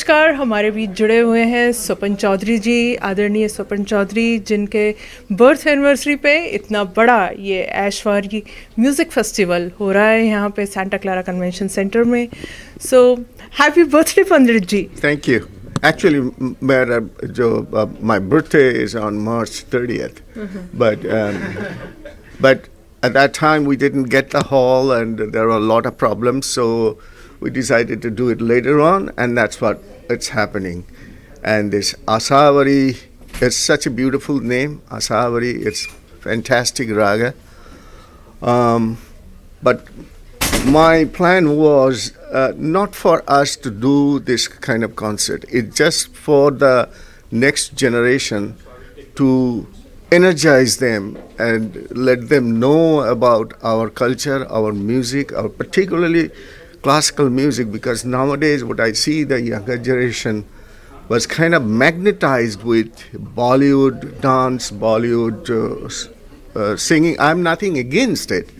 नमस्कार, हमारे बीच जुड़े हुए हैं स्वपन चौधरी जी, आदरणीय स्वपन चौधरी, जिनके बर्थ एनिवर्सरी पे इतना बड़ा ये ऐशवारी म्यूज़िक फेस्टिवल हो रहा है यहाँ पे सेंटा क्लारा कन्वेंशन सेंटर में. So happy birthday Pandit ji. Thank you. Actually, my birthday is on March 30th, but at that time we didn't get the hall and there were a lot of problems, so we decided to do it later on, and that's what it's happening. And this Ashavari, it's such a beautiful name, Ashavari. It's fantastic raga. But my plan was not for us to do this kind of concert. It's just for the next generation to energize them and let them know about our culture, our music, our particularly classical music, because nowadays what I see the younger generation was kind of magnetized with Bollywood dance, Bollywood singing. I'm nothing against it,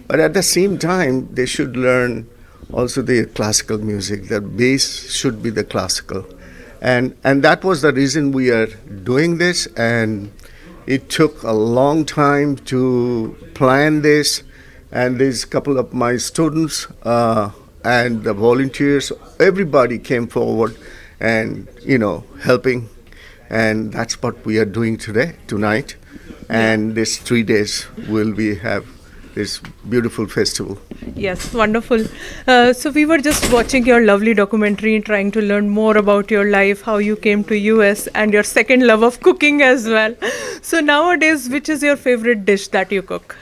but at the same time they should learn also the classical music. The base should be the classical, and that was the reason we are doing this. And it took a long time to plan this, and there's a couple of my students and the volunteers, everybody came forward and, helping. And that's what we are doing tonight. And these 3 days will we have this beautiful festival. Yes, wonderful. So we were just watching your lovely documentary, trying to learn more about your life, how you came to US, and your second love of cooking as well. So nowadays, which is your favorite dish that you cook?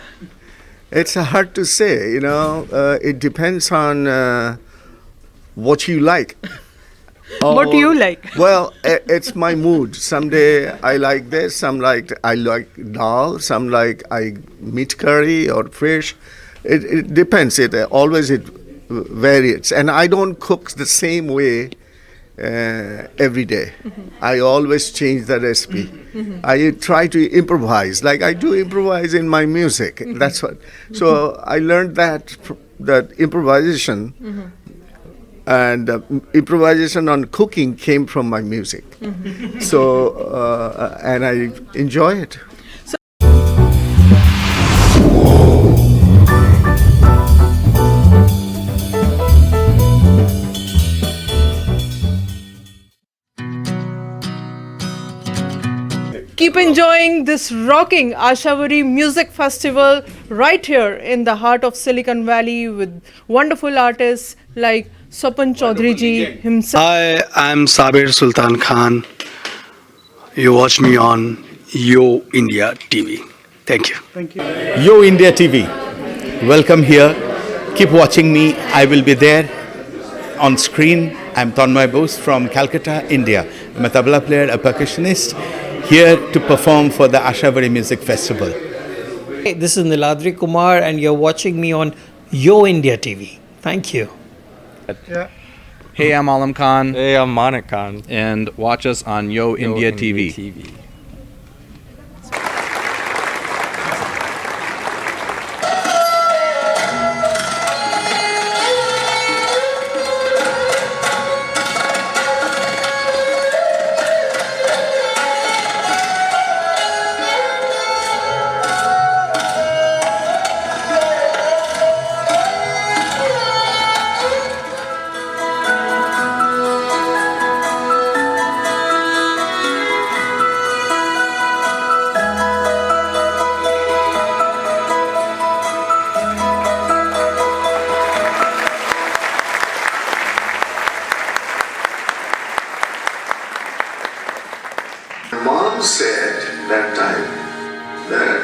It's hard to say, it depends on what you like. What do you like? Well, it's my mood. Someday I like this, I like dal, I meat curry or fish. It depends. It varies. And I don't cook the same way every day. Mm-hmm. I always change the recipe. Mm-hmm. I try to improvise, like I do improvise in my music. Mm-hmm. That's what. So I learned that improvisation, mm-hmm. and improvisation on cooking came from my music. Mm-hmm. So and I enjoy it. Keep enjoying this rocking Ashavari Music Festival right here in the heart of Silicon Valley with wonderful artists like Swapan Chaudhuri ji himself. Hi, I'm Sabir Sultan Khan. You watch me on YoIndiaTV. Thank you. Thank you. YoIndiaTV. Welcome here. Keep watching me. I will be there on screen. I'm Tanmay Bose from Calcutta, India. I'm a tabla player, a percussionist, here to perform for the Ashavari Music Festival. Hey, this is Niladri Kumar and you're watching me on YoIndiaTV. Thank you. Yeah. Hey, I'm Alam Khan. Hey, I'm Manik Khan. And watch us on YoIndiaTV. Mom said that time that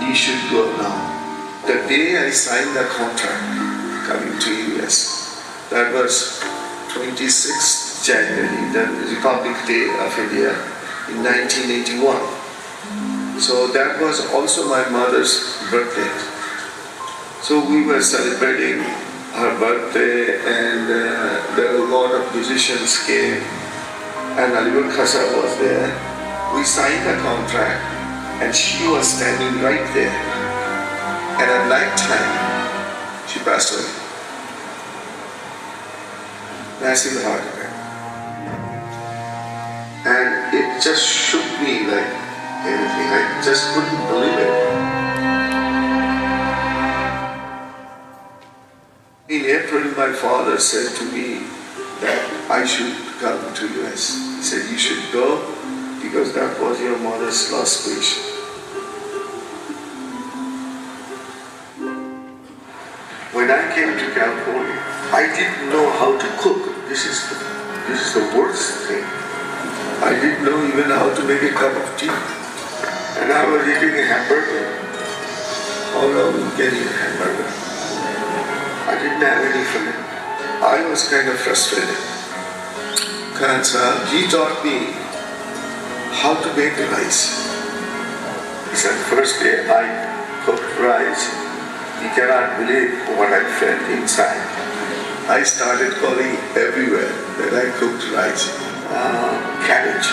you should go now. The day I signed the contract coming to US, that was 26th January, the Republic Day of India in 1981. So that was also my mother's birthday. So we were celebrating her birthday, and there were a lot of musicians came, and Alibur Khasa was there. We signed the contract, and she was standing right there. And at night time, she passed away. Massive heart attack. it just shook me like anything. I just couldn't believe it. In April, my father said to me that I should come to US. He said, you should go because that was your mother's last wish. When I came to California, I didn't know how to cook. This is the worst thing. I didn't know even how to make a cup of tea. And I was eating a hamburger. How long you can eat a hamburger? I didn't have any food. I was kind of frustrated. Khan Sahab, he taught me how to make rice. He said, first day I cooked rice. You cannot believe what I felt inside. I started calling everywhere that I cooked rice. Cabbage.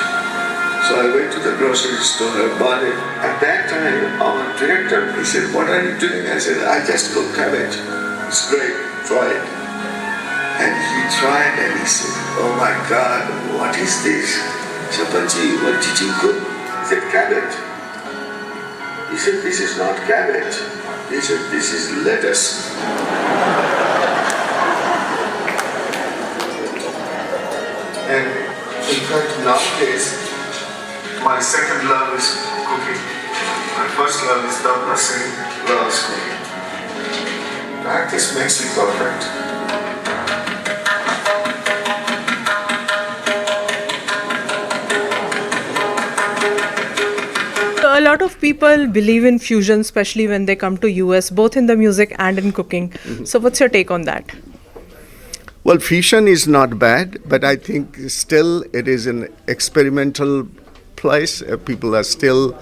So I went to the grocery store and bought it. At that time, our director, he said, what are you doing? I said, I just cooked cabbage. It's great, try it. And he tried and he said, oh my God, what is this? Chapanji, what did you cook? He said, cabbage. He said, this is not cabbage. He said, this is lettuce. And in fact, nowadays, my second love is cooking. My first love is tabla singing, loves cooking. Practice makes me perfect. A lot of people believe in fusion, especially when they come to US, both in the music and in cooking. So what's your take on that? Well, fusion is not bad, but I think still it is an experimental place. People are still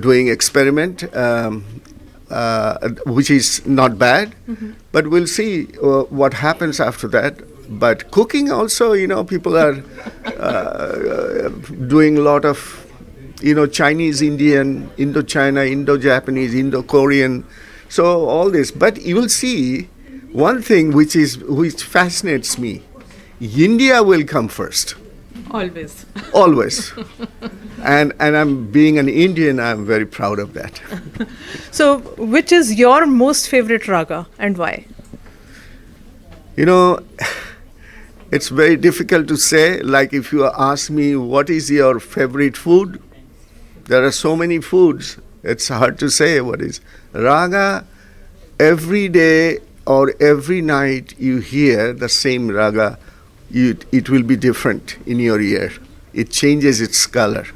doing experiment, which is not bad. But we'll see what happens after that. But cooking also, people are doing a lot of Chinese, Indian, Indo-China, Indo-Japanese, Indo-Korean, so all this. But you will see one thing which fascinates me. India will come first. Always. Always. And I'm being an Indian, I'm very proud of that. So which is your most favorite raga and why? It's very difficult to say. Like if you ask me what is your favorite food, there are so many foods, it's hard to say what is. Raga, every day or every night you hear the same raga, it will be different in your ear. It changes its color.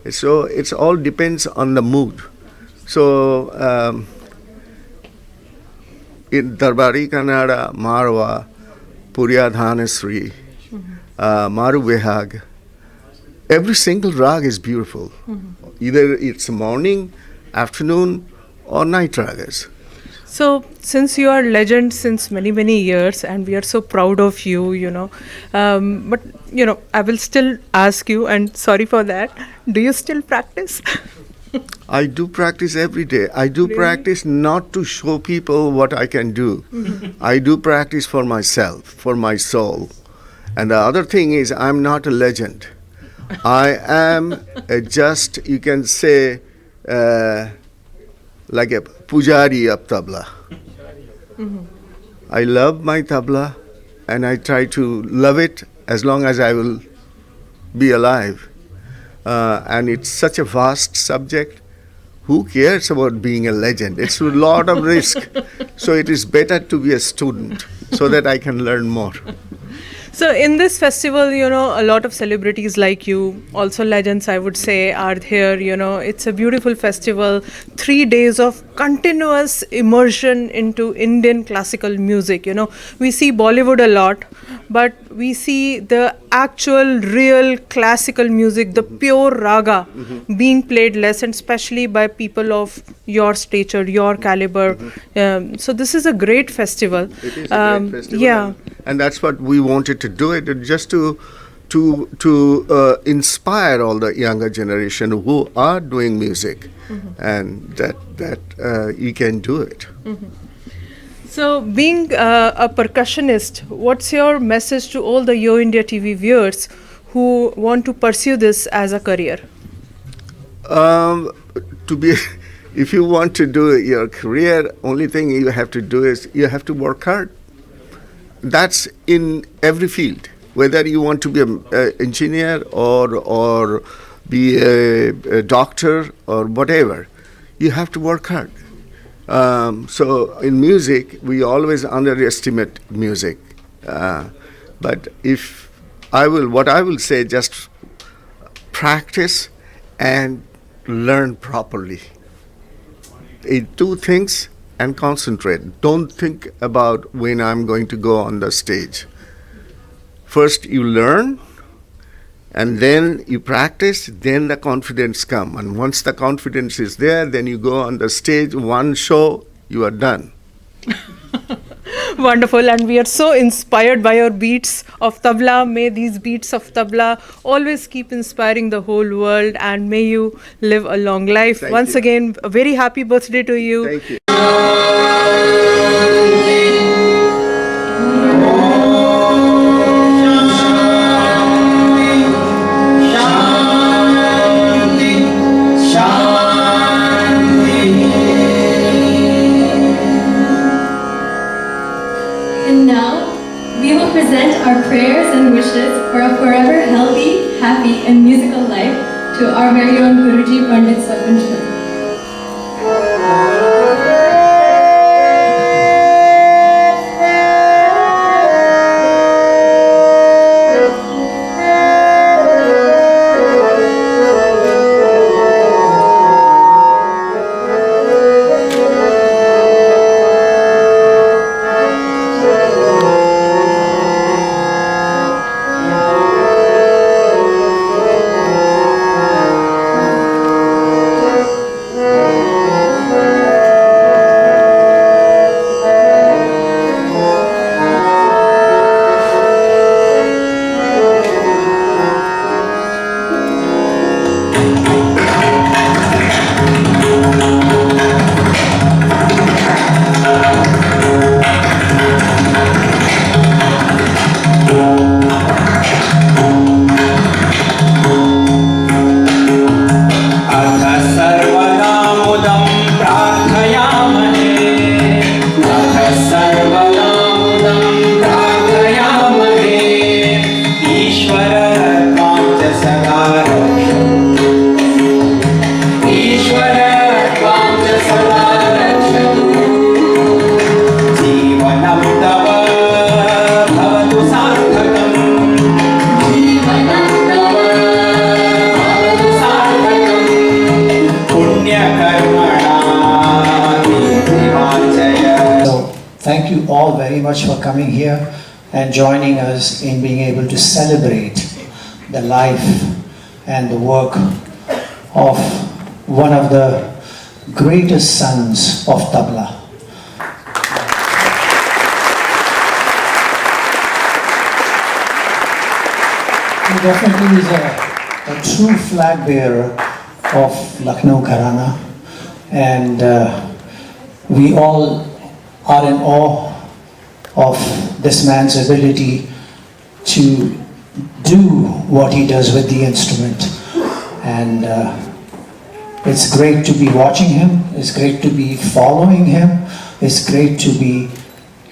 So it all depends on the mood. So in Darbari Kannada, Marwa, Puriya Dhanasri, Maru Behag, every single rag is beautiful. Either it's morning, afternoon, or night ragas. So since you are legend since many, many years and we are so proud of you, but, I will still ask you, and sorry for that, do you still practice? I do practice every day. I do practice not to show people what I can do. I do practice for myself, for my soul. And the other thing is, I'm not a legend. I am just, you can say, like a pujari of tabla. I love my tabla and I try to love it as long as I will be alive. And it's such a vast subject. Who cares about being a legend? It's a lot of risk. So it is better to be a student so that I can learn more. So in this festival, a lot of celebrities like you, also legends I would say, are here. It's a beautiful festival, 3 days of continuous immersion into Indian classical music. We see Bollywood a lot, but we see the actual real classical music, the pure raga being played less, and especially by people of your stature, your caliber. So this is a great festival. It is a great festival. Yeah. And that's what we wanted to do, it just to inspire all the younger generation who are doing music, and that you can do it. So being a percussionist, what's your message to all the YoIndiaTV viewers who want to pursue this as a career? To be, if you want to do your career, only thing you have to do is you have to work hard. That's in every field. Whether you want to be an engineer or be a doctor or whatever, you have to work hard. So in music, we always underestimate music. But what I will say, just practice and learn properly. Do things and concentrate. Don't think about when I'm going to go on the stage. First you learn, and then you practice, then the confidence comes. And once the confidence is there, then you go on the stage, one show, you are done. Wonderful, and we are so inspired by your beats of tabla. May these beats of tabla always keep inspiring the whole world, and may you live a long life. Thank Once you. again, a very happy birthday to you. Thank you. And now, we will present our prayers and wishes for a forever healthy, happy, and musical life to our very own Guruji Pandit Swapan Chaudhuri. Thank you all very much for coming here and joining us in being able to celebrate the life and the work of one of the greatest sons of tabla. He definitely is a true flag bearer of Lucknow Gharana, and we all are in awe of this man's ability to do what he does with the instrument. And it's great to be watching him, it's great to be following him, it's great to be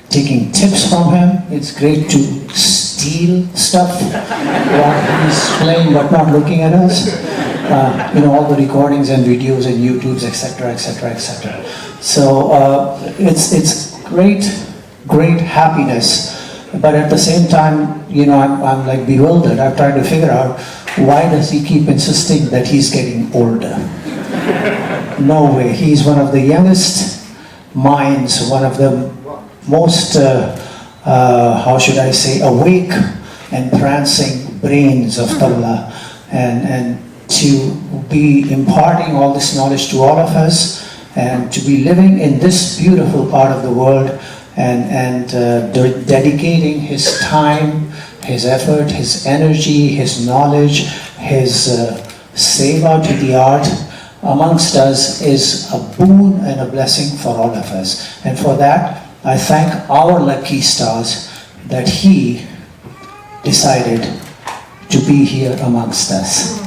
taking tips from him, it's great to steal stuff while he's playing but not looking at us. All the recordings and videos and YouTubes, etc., etc., etc. So it's great happiness. But at the same time, I'm like bewildered. I'm trying to figure out, why does he keep insisting that he's getting older? No way. He's one of the youngest minds, one of the most, awake and prancing brains of tabla, and to be imparting all this knowledge to all of us, and to be living in this beautiful part of the world, and dedicating his time, his effort, his energy, his knowledge, his seva to the art amongst us is a boon and a blessing for all of us. And for that, I thank our lucky stars that he decided to be here amongst us.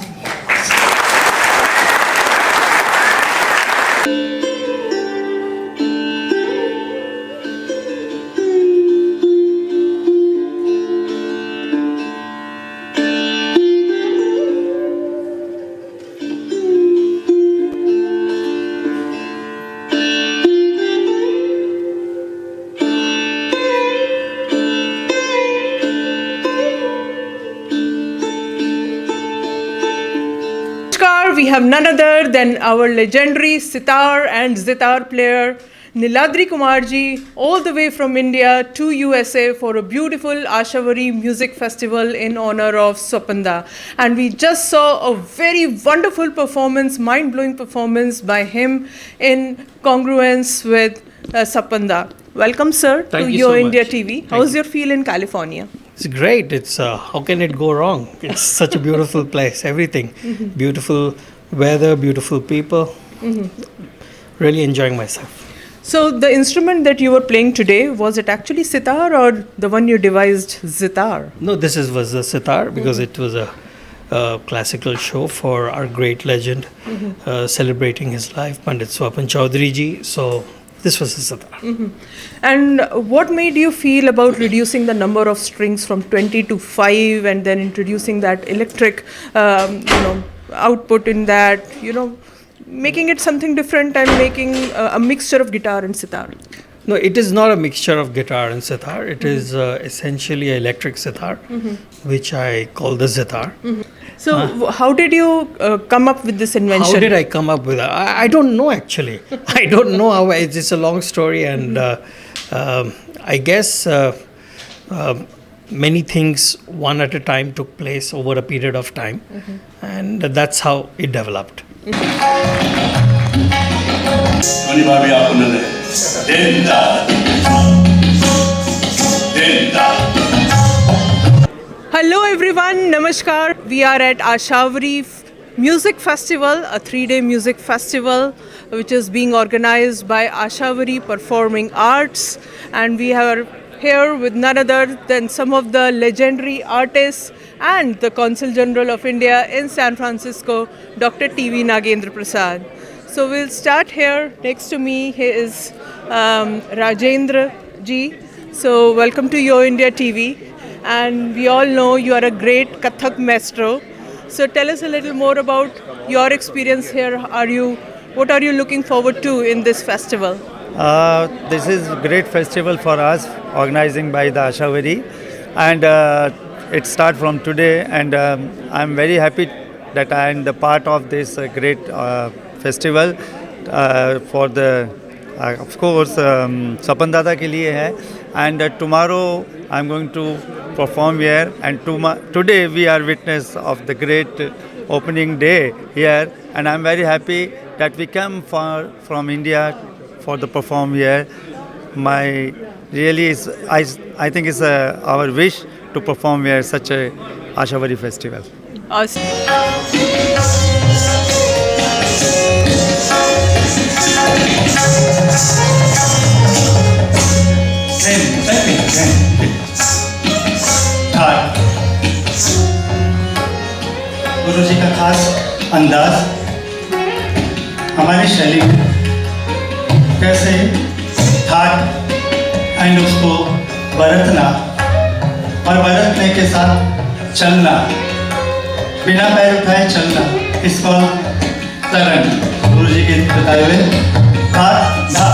We have none other than our legendary sitar and zitar player Niladri Kumarji, all the way from India to USA for a beautiful Ashavari music festival in honor of Swapanda. And we just saw a very wonderful performance, mind-blowing performance by him in congruence with Swapanda. Welcome, sir, Thank to you Yo so India much. TV. Thank How's you. your feel in California? It's great. It's how can it go wrong? It's such a beautiful place. Everything, beautiful weather, beautiful people. Really enjoying myself. So the instrument that you were playing today, was it actually sitar or the one you devised, zitar? No, this was the sitar because it was a classical show for our great legend, celebrating his life, Pandit Swapan Chaudhuri ji. So this was the sitar. And what made you feel about reducing the number of strings from 20 to 5 and then introducing that electric, output in that, making it something different and making a mixture of guitar and sitar? No, it is not a mixture of guitar and sitar. It is essentially electric sitar, which I call the zitar. So how did you come up with this invention? How did I come up with it? I don't know actually. I don't know how. It's a long story, and I guess many things one at a time took place over a period of time, and that's how it developed. Hello everyone, Namaskar. We are at Ashavari Music Festival, a 3-day music festival which is being organized by Ashavari Performing Arts, and we are here with none other than some of the legendary artists and the Consul General of India in San Francisco, Dr. T.V. Nagendra Prasad. So we'll start here. Next to me, he is Rajendra ji. So welcome to Yo India TV. And we all know you are a great Kathak maestro. So tell us a little more about your experience here. What are you looking forward to in this festival? This is a great festival for us, organizing by the Ashavari, and it starts from today. And I'm very happy that I am the part of this great festival for the, of course, Swapan Dada ke liye hai. And tomorrow I'm going to perform here, and today we are witness of the great opening day here, and I'm very happy that we come from India for the perform here. My really is I think it's our wish to perform here such a Ashavari festival. Awesome. गुरु जी का खास अंदाज, हमारी शैली कैसे ठाट and उसको बरतना और बरतने के साथ चलना, बिना पैर उठाए चलना, इसको तरन गुरु जी के बताए हुए हाथ धा।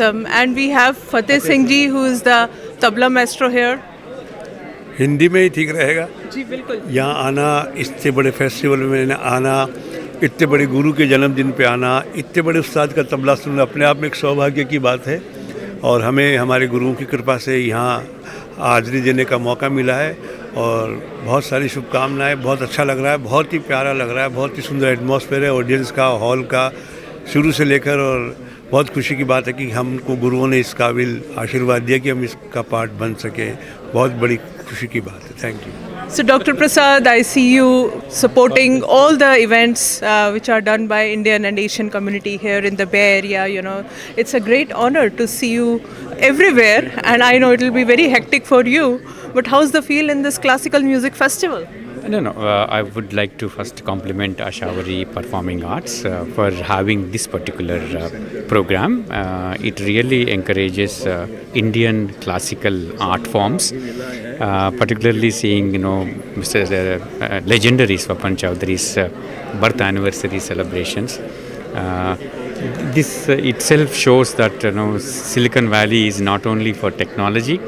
Awesome. And we have Fateh Singh ji, who is the tabla maestro here. Hindi में ही ठीक रहेगा। जी बिल्कुल। यहाँ आना, इतने बड़े फेस्टिवल में आना, इतने बड़े गुरु के जन्मदिन पे आना, इतने बड़े उस्ताद का तबला सुनना अपने आप में एक सौभाग्य की बात है और हमें हमारे गुरुओं की कृपा से यहाँ हाज़िरी देने का मौका मिला है और बहुत सारी शुभकामनाएं। बहुत अच्छा लग रहा है, बहुत ही प्यारा लग रहा है, बहुत ही सुंदर एटमॉस्फेयर है ऑडियंस का, हॉल का, शुरू से लेकर। और बहुत खुशी की बात है कि हमको गुरुओं ने इस काबिल आशीर्वाद दिया कि हम इसका पार्ट बन सकें। बहुत बड़ी खुशी की बात है। Thank you. So, Dr. Prasad, I see you supporting all the events which are done by Indian and Asian community here in the Bay Area. You know, it's a great honor to see you everywhere, and I know it will be very hectic for you. But how's the feel in this classical music festival? No. I would like to first compliment Ashavari Performing Arts for having this particular program. It really encourages Indian classical art forms, particularly seeing, Mr. Legendary Swapan Chaudhuri's birth anniversary celebrations. This itself shows that Silicon Valley is not only for technology,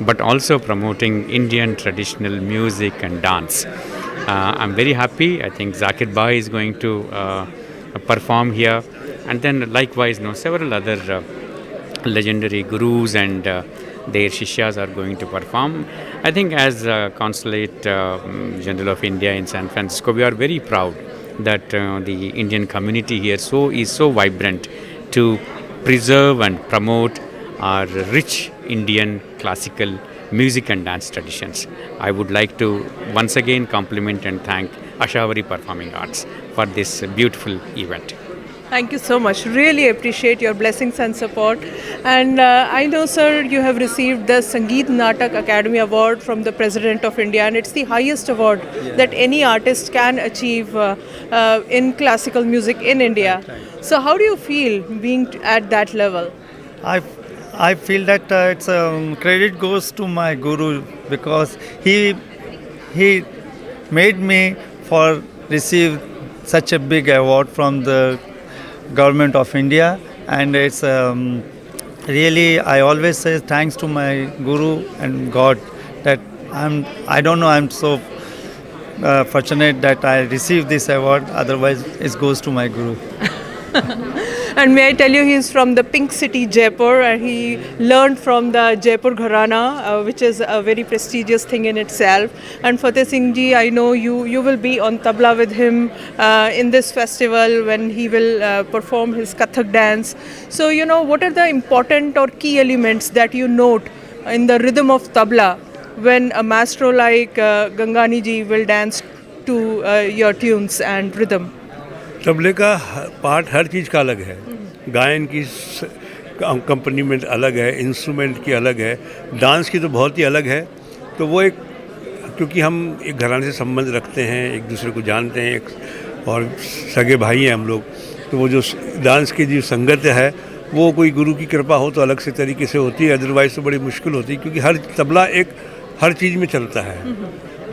but also promoting Indian traditional music and dance. I'm very happy. I think Zakir Bhai is going to perform here, and then likewise, several other legendary gurus and their shishyas are going to perform. I think as Consulate General of India in San Francisco, we are very proud that the Indian community here is so vibrant to preserve and promote our rich Indian classical music and dance traditions. I would like to once again compliment and thank Ashavari Performing Arts for this beautiful event. Thank you so much. Really appreciate your blessings and support. And I know, sir, you have received the Sangeet Natak Academy Award from the President of India, and it's the highest award that any artist can achieve in classical music in India. So how do you feel being at that level? I feel that it's credit goes to my guru because he made me for receive such a big award from the government of India, and it's really, I always say thanks to my guru and God that I'm so fortunate that I received this award. Otherwise it goes to my guru. And may I tell you, he is from the Pink City, Jaipur, and he learned from the Jaipur Gharana, which is a very prestigious thing in itself. And Fateh Singh ji, I know you will be on tabla with him in this festival when he will perform his Kathak dance. So, what are the important or key elements that you note in the rhythm of tabla when a maestro like Gangani ji will dance to your tunes and rhythm? तबले का part हर चीज़ का अलग है, गायन की कंपनीमेंट अलग है, instrument की अलग है, डांस की तो बहुत ही अलग है। तो वो एक, क्योंकि हम एक घराने से संबंध रखते हैं, एक दूसरे को जानते हैं, और सगे भाई हैं हम लोग, तो वो जो डांस की जो संगत है वो कोई गुरु की कृपा हो तो अलग से तरीके से होती है, अदरवाइज़ तो बड़ी मुश्किल होती है, क्योंकि हर तबला एक हर चीज़ में चलता है,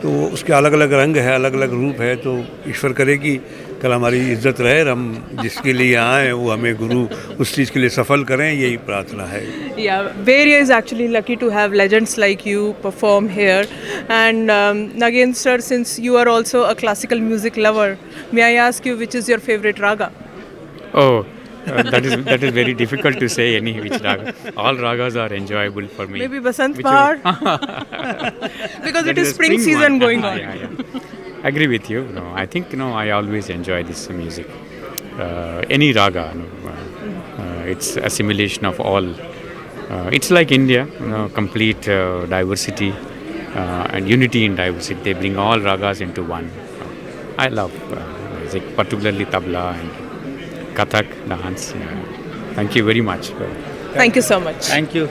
तो उसके अलग अलग रंग है, अलग अलग रूप है। तो ईश्वर करे कि कल हमारी इज्जत रहे, हम जिसके लिए आए वो हमें गुरु उस चीज़ के लिए सफल करें, यही प्रार्थना है। Yeah, Bay Area is actually lucky to have legends like you perform here. And Nagin sir, since you are also a classical music lover, may I ask you which is your favorite raga? Oh, that is very difficult to say any which raga. All ragas are enjoyable for me. Maybe Basant Bahar? Because it is spring season going on. Yeah. Agree with you. I think I always enjoy this music. Any raga, it's assimilation of all. It's like India, complete diversity and unity in diversity. They bring all ragas into one. I love music, particularly tabla and Kathak dance. Thank you very much. Thank you so much. Thank you.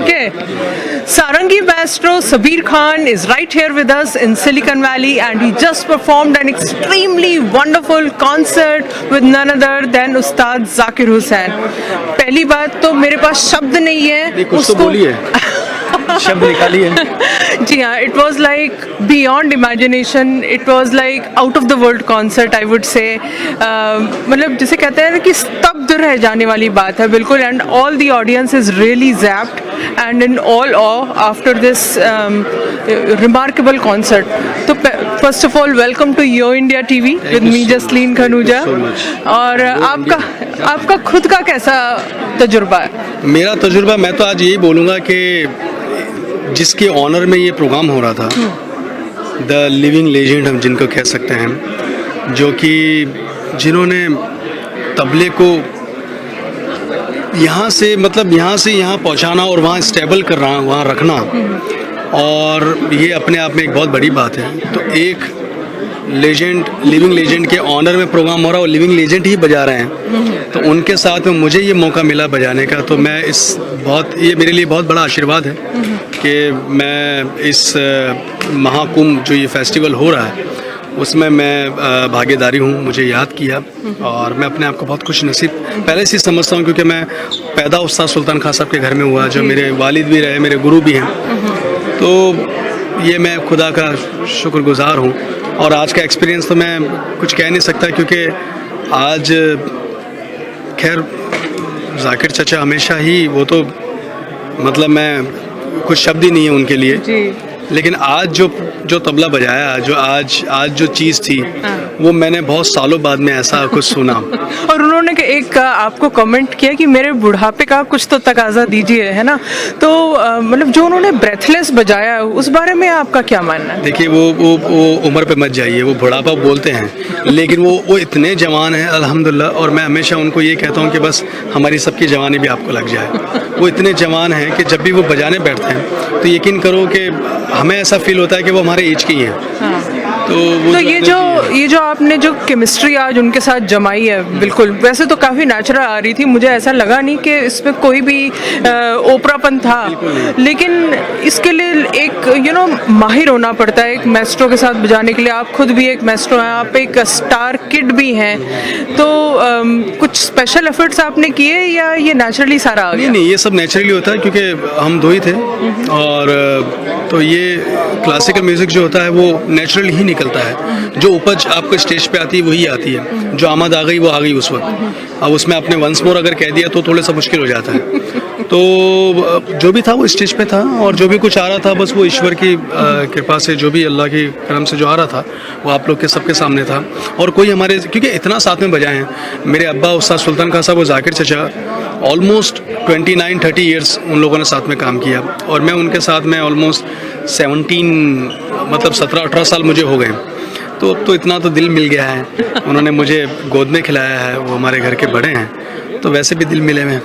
Okay. Sarangi maestro Sabir Khan is right here with us in Silicon Valley, and he just performed an extremely wonderful concert with none other than Ustad Zakir Hussain. पहली बात तो मेरे पास शब्द नहीं है उसको शब्द निकालिए। जी हाँ, it was like beyond imagination, it was like out of the world concert I would say. मतलब जिसे कहते हैं ना कि स्तब्ध रह जाने वाली बात है बिल्कुल, and all the audience is really zapped and in all awe after this remarkable concert. तो first of all welcome to YoIndiaTV with me Jasleen Khanuja. और आपका खुद का कैसा तजुर्बा है? मेरा तजुर्बा, मैं तो आज यही बोलूँगा कि जिसके ऑनर में ये प्रोग्राम हो रहा था, द लिविंग लेजेंड हम जिनको कह सकते हैं, जो कि जिन्होंने तबले को यहाँ से यहाँ पहुँचाना और वहाँ स्टेबल करना, वहाँ रखना, और ये अपने आप में एक बहुत बड़ी बात है। तो एक लेजेंड, लिविंग लेजेंड के ऑनर में प्रोग्राम हो रहा है और लिविंग लेजेंड ही बजा रहे हैं, तो उनके साथ में मुझे ये मौका मिला बजाने का, तो मैं ये मेरे लिए बहुत बड़ा आशीर्वाद है कि मैं इस महाकुंभ जो ये फेस्टिवल हो रहा है उसमें मैं भागीदारी हूँ, मुझे याद किया, और मैं अपने आप को बहुत खुश नसीब पहले से समझता हूँ, क्योंकि मैं पैदा उस्ताद सुल्तान खान साहब के घर में हुआ, जो मेरे वालिद भी रहे, मेरे गुरु भी हैं, तो ये मैं खुदा का शुक्रगुजार हूँ। और आज का एक्सपीरियंस तो मैं कुछ कह नहीं सकता, क्योंकि आज खैर जाकिर चाचा हमेशा ही, वो तो मतलब मैं कुछ शब्द ही नहीं है उनके लिए जी। लेकिन आज जो तबला बजाया, जो आज जो चीज़ थी, वो मैंने बहुत सालों बाद में ऐसा कुछ सुना। और उन्होंने एक आपको कमेंट किया कि मेरे बुढ़ापे का कुछ तो तकाजा दीजिए, है ना? तो मतलब जो उन्होंने ब्रेथलेस बजाया, उस बारे में आपका क्या मानना है? देखिए, वो उम्र पे मत जाइए, वो बुढ़ापा बोलते हैं, लेकिन वो इतने जवान हैं अल्हम्दुलिल्लाह, और मैं हमेशा उनको ये कहता हूँ कि बस हमारी सबकी जवानी भी आपको लग जाए। वो इतने जवान हैं कि जब भी वो बजाने बैठते हैं तो यकीन करो कि हमें ऐसा फील होता है कि वो हमारे एज की हैं। हाँ। तो ये जो आपने जो केमिस्ट्री आज उनके साथ जमाई है, बिल्कुल वैसे तो काफ़ी नेचुरल आ रही थी, मुझे ऐसा लगा नहीं कि इसमें कोई भी ओपरापन था, लेकिन इसके लिए एक माहिर होना पड़ता है एक मैस्ट्रो के साथ बजाने के लिए। आप खुद भी एक मैस्ट्रो हैं, आप एक स्टार किड भी हैं, तो कुछ स्पेशल एफर्ट्स आपने किए या ये नेचुरली सारा आ गया? नहीं, ये सब नेचुरली होता है, क्योंकि हम दो ही थे, और तो ये क्लासिकल म्यूज़िक जो होता है वो नेचुरली ही निकलता है। जो उपज आपको स्टेज पे आती है वही आती है, जो आमद आ गई वो आ गई उस वक्त। अब उसमें आपने वंस मोर अगर कह दिया तो थोड़ा सा मुश्किल हो जाता है। तो जो भी था वो स्टेज पे था, और जो भी कुछ आ रहा था बस वो ईश्वर की कृपा से, जो भी अल्लाह की करम से जो आ रहा था वो आप लोग के सबके सामने था। और कोई हमारे, क्योंकि इतना साथ में बजाए हैं, मेरे अब्बा उस्ताद सुल्तान खान साहब और जाकिर चचा ऑलमोस्ट 29-30 ईयर्स उन लोगों ने साथ में काम किया, और मैं उनके साथ में ऑलमोस्ट 17-18 साल मुझे हो गए। तो अब तो इतना तो दिल मिल गया है, उन्होंने मुझे गोद में खिलाया है, वो हमारे घर के बड़े हैं, तो वैसे भी दिल मिले हुए हैं।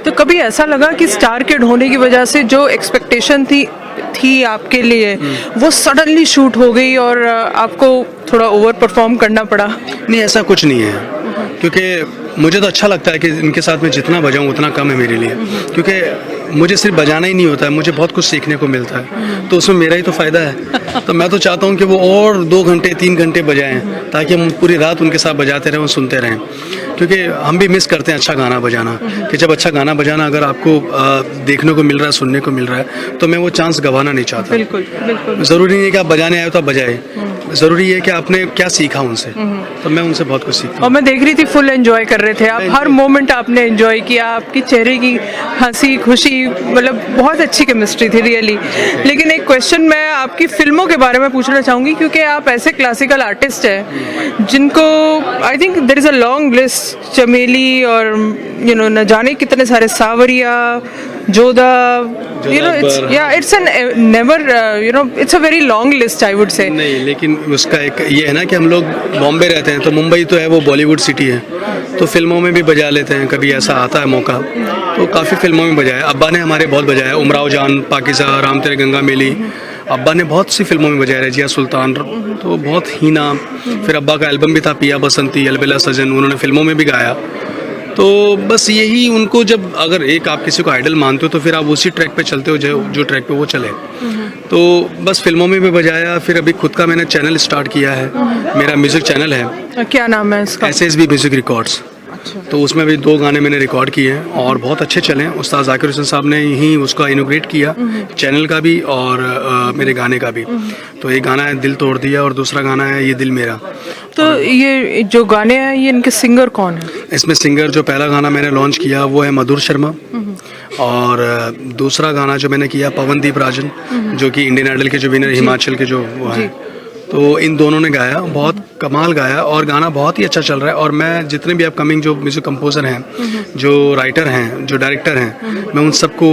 तो कभी ऐसा लगा कि स्टार किड होने की वजह से जो एक्सपेक्टेशन थी आपके लिए वो सडनली शूट हो गई और आपको थोड़ा ओवर परफॉर्म करना पड़ा? नहीं, ऐसा कुछ नहीं है, क्योंकि मुझे तो अच्छा लगता है कि इनके साथ में जितना बजाऊं उतना कम है मेरे लिए, क्योंकि मुझे सिर्फ बजाना ही नहीं होता है, मुझे बहुत कुछ सीखने को मिलता है, तो उसमें मेरा ही तो फ़ायदा है। तो मैं तो चाहता हूं कि वो और 2 घंटे 3 घंटे बजाएं, ताकि हम पूरी रात उनके साथ बजाते रहें और सुनते रहें, क्योंकि हम भी मिस करते हैं अच्छा गाना बजाना, कि जब अच्छा गाना बजाना अगर आपको देखने को मिल रहा है, सुनने को मिल रहा है, तो मैं वो चांस गंवाना नहीं चाहता। बिल्कुल बिल्कुल। ज़रूरी नहीं है कि आप बजाने आए तो आप बजाए, ज़रूरी है कि आपने क्या सीखा उनसे, तो मैं उनसे बहुत कुछ सीखा। और मैं देख रही थी फुल एंजॉय कर रहे थे आप, हर मोमेंट आपने एंजॉय किया, आपकी चेहरे की हंसी खुशी, मतलब बहुत अच्छी केमिस्ट्री थी रियली। लेकिन एक क्वेश्चन मैं आपकी फिल्मों के बारे में पूछना चाहूँगी, क्योंकि आप ऐसे क्लासिकल आर्टिस्ट हैं जिनको I think there is a long list, Chameli और न जाने कितने सारे, Saawariya, Jodha, it's it's a very long list I would say. नहीं, लेकिन उसका एक ये है ना कि हम लोग बॉम्बे रहते हैं, तो मुंबई तो है वो बॉलीवुड सिटी है, तो फिल्मों में भी बजा लेते हैं, कभी ऐसा आता है मौका, तो काफ़ी फिल्मों में बजाया। अब्बा ने हमारे बहुत बजाया, उमराव जान, पाकिज़ा, राम तेरे गंगा मेली, अब्बा ने बहुत सी फिल्मों में बजाया, रजिया सुल्तान, तो बहुत ही नाम। फिर अब्बा का एल्बम भी था पिया बसंती, अलबेला सजन, उन्होंने फिल्मों में भी गाया। तो बस यही उनको, जब अगर एक आप किसी को आइडल मानते हो तो फिर आप उसी ट्रैक पे चलते हो जो ट्रैक पे वो चले। तो बस फिल्मों में भी बजाया, फिर अभी खुद का मैंने चैनल स्टार्ट किया है, मेरा म्यूज़िक चैनल है। क्या नाम है इसका? SSB music records. तो उसमें भी 2 गाने मैंने रिकॉर्ड किए हैं और बहुत अच्छे चले हैं। उस्ताद जाकिर हुसैन साहब ने ही उसका इनोग्रेट किया, चैनल का भी और मेरे गाने का भी। तो एक गाना है दिल तोड़ दिया और दूसरा गाना है ये दिल मेरा। तो ये जो गाने हैं ये इनके सिंगर कौन है? इसमें सिंगर जो पहला गाना मैंने लॉन्च किया वो है मधुर शर्मा, और दूसरा गाना जो मैंने किया पवनदीप राजन, जो कि इंडियन आइडल के जो विनर हिमाचल के जो वो हैं, तो इन दोनों ने गाया, बहुत कमाल गाया और गाना बहुत ही अच्छा चल रहा है। और मैं जितने भी अपकमिंग जो म्यूज़िक कंपोज़र हैं, जो राइटर हैं, जो डायरेक्टर हैं, मैं उन सबको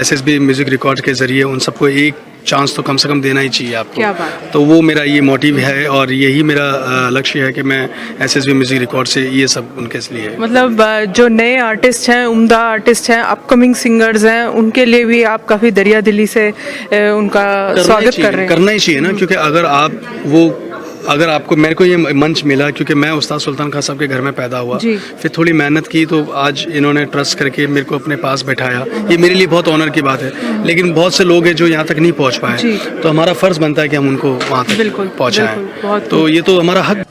SSB म्यूज़िक रिकॉर्ड के ज़रिए उन सबको एक चांस तो कम से कम देना ही चाहिए आपको। क्या बात। तो वो मेरा ये मोटिव है और यही मेरा लक्ष्य है कि मैं SSB म्यूज़िक रिकॉर्ड से ये सब उनके लिए, मतलब जो नए आर्टिस्ट हैं, उम्दा आर्टिस्ट हैं, अपकमिंग सिंगर्स हैं, उनके लिए भी आप काफ़ी दरिया दिली से उनका स्वागत कर रहे हैं। करना ही चाहिए ना, क्योंकि अगर आपको, मेरे को ये मंच मिला क्योंकि मैं उस्ताद सुल्तान खान साहब के घर में पैदा हुआ, फिर थोड़ी मेहनत की, तो आज इन्होंने ट्रस्ट करके मेरे को अपने पास बैठाया, ये मेरे लिए बहुत ऑनर की बात है। लेकिन बहुत से लोग हैं जो यहाँ तक नहीं पहुँच पाए, तो हमारा फ़र्ज़ बनता है कि हम उनको वहाँ तक पहुँचाएं, तो ये तो हमारा हक।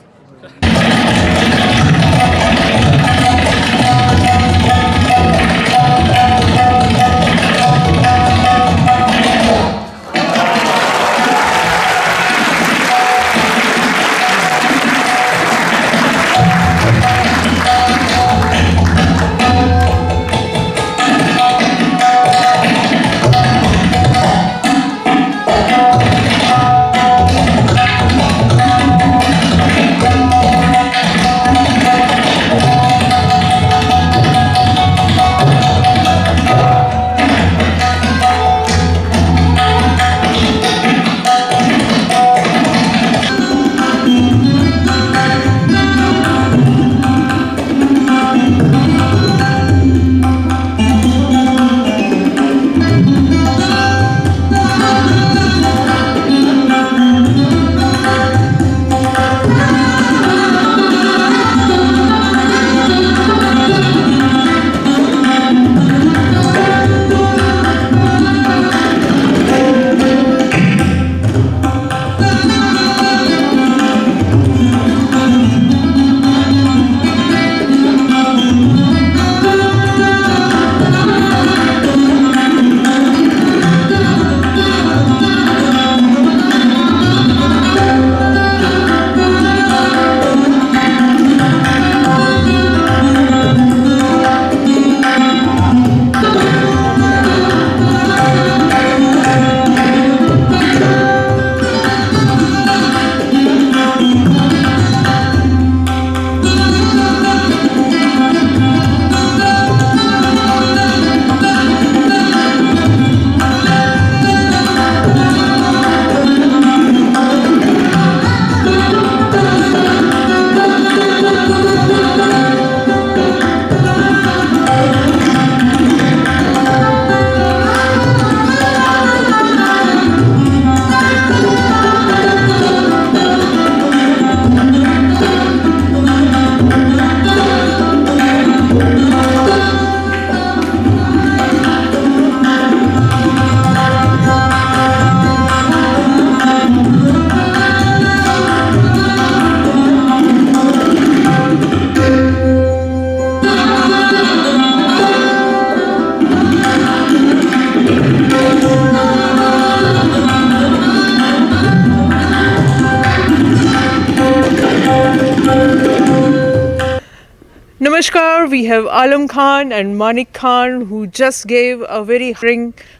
here we have Alam Khan and Manik Khan, who just gave a very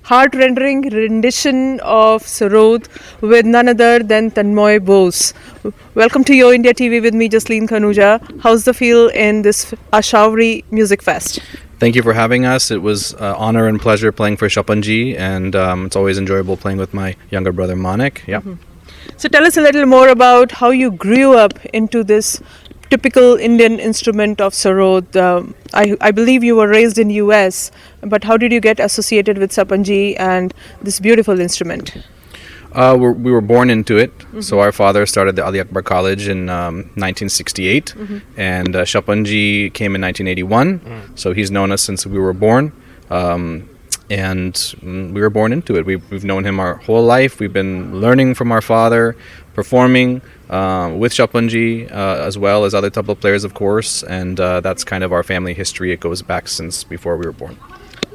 heart-rendering rendition of Sarod with none other than Tanmoy Bose. Welcome to Yo India TV with me, Jasleen Khanuja. How's the feel in this Ashavari Music Fest? Thank you for having us. It was honor and pleasure playing for Swapan ji, and it's always enjoyable playing with my younger brother Manik. Yeah. So tell us a little more about how you grew up into this typical Indian instrument of sarod. I believe you were raised in US, but how did you get associated with Sapanji and this beautiful instrument? We were born into it. So our father started the Ali Akbar College in 1968, and Shapanji came in 1981. So he's known us since we were born, and we were born into it. We've known him our whole life. We've been learning from our father, performing with Shapanji, as well as other tabla players, of course, and that's kind of our family history. It goes back since before we were born.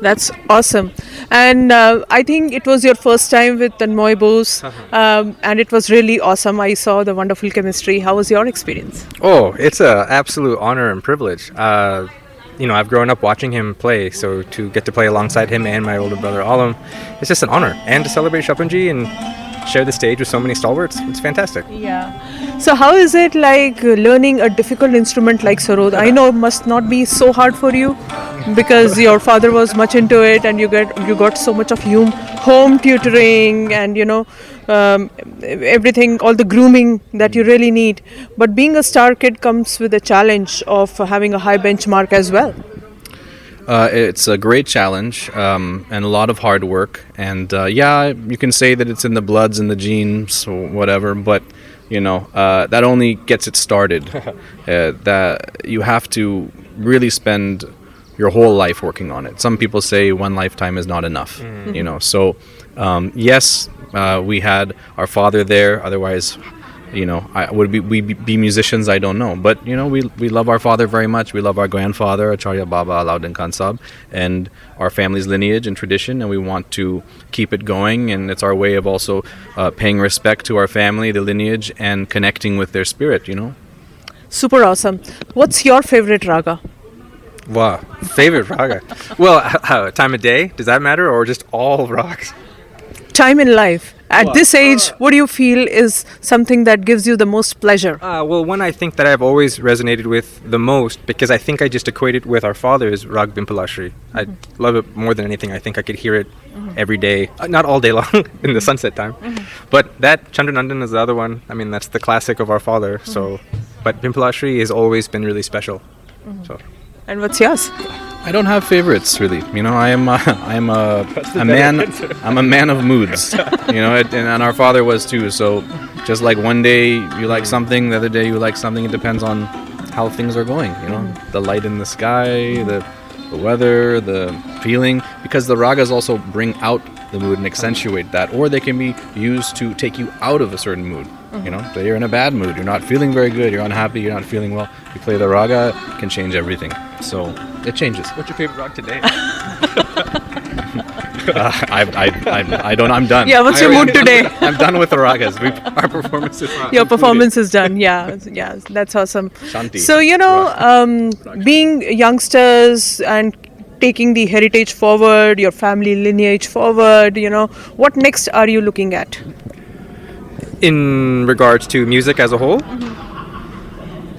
That's awesome. And I think it was your first time with Tanmoy Bose, and it was really awesome. I saw the wonderful chemistry. How was your experience? Oh, it's an absolute honor and privilege. I've grown up watching him play, so to get to play alongside him and my older brother Alam, it's just an honor. And to celebrate Shapanji and share the stage with so many stalwarts, it's fantastic. Yeah. So how is it like learning a difficult instrument like sarod? I know it must not be so hard for you because your father was much into it, and you got so much of home tutoring and everything, all the grooming that you really need. But being a star kid comes with a challenge of having a high benchmark as well. It's a great challenge and a lot of hard work, and you can say that it's in the bloods and the genes or whatever, but that only gets it started. That you have to really spend your whole life working on it. Some people say one lifetime is not enough. So yes, we had our father there, otherwise would we be musicians? I don't know. But, we love our father very much. We love our grandfather, Acharya Baba Alauddin Khan Sahab, and our family's lineage and tradition, and we want to keep it going. And it's our way of also paying respect to our family, the lineage, and connecting with their spirit, Super awesome. What's your favorite raga? Wow, favorite raga. Well, time of day, does that matter, or just all ragas? Time in life. At this age, what do you feel is something that gives you the most pleasure? One I think that I've always resonated with the most, because I think I just equate it with our father, is Rag Bimpalashri. I love it more than anything. I think I could hear it every day, not all day long in the sunset time. But that Chandranandan is the other one. I mean, that's the classic of our father. So, but Bimpalashri has always been really special. So. And what's yours? I don't have favorites really. I am a man of moods. And our father was too. So just like one day you like something, the other day you like something. It depends on how things are going. The light in the sky, the weather, the feeling. Because the ragas also bring out the mood and accentuate that, or they can be used to take you out of a certain mood. So you're in a bad mood, you're not feeling very good, you're unhappy, you're not feeling well. You play the raga, it can change everything. So it changes. What's your favorite raga today? I'm done. Yeah, what's your mood today? I'm done with the ragas. Our performance is done. Your performance is done. Yeah, that's awesome. Shanti. So being youngsters and taking the heritage forward, your family lineage forward, what next are you looking at? In regards to music as a whole?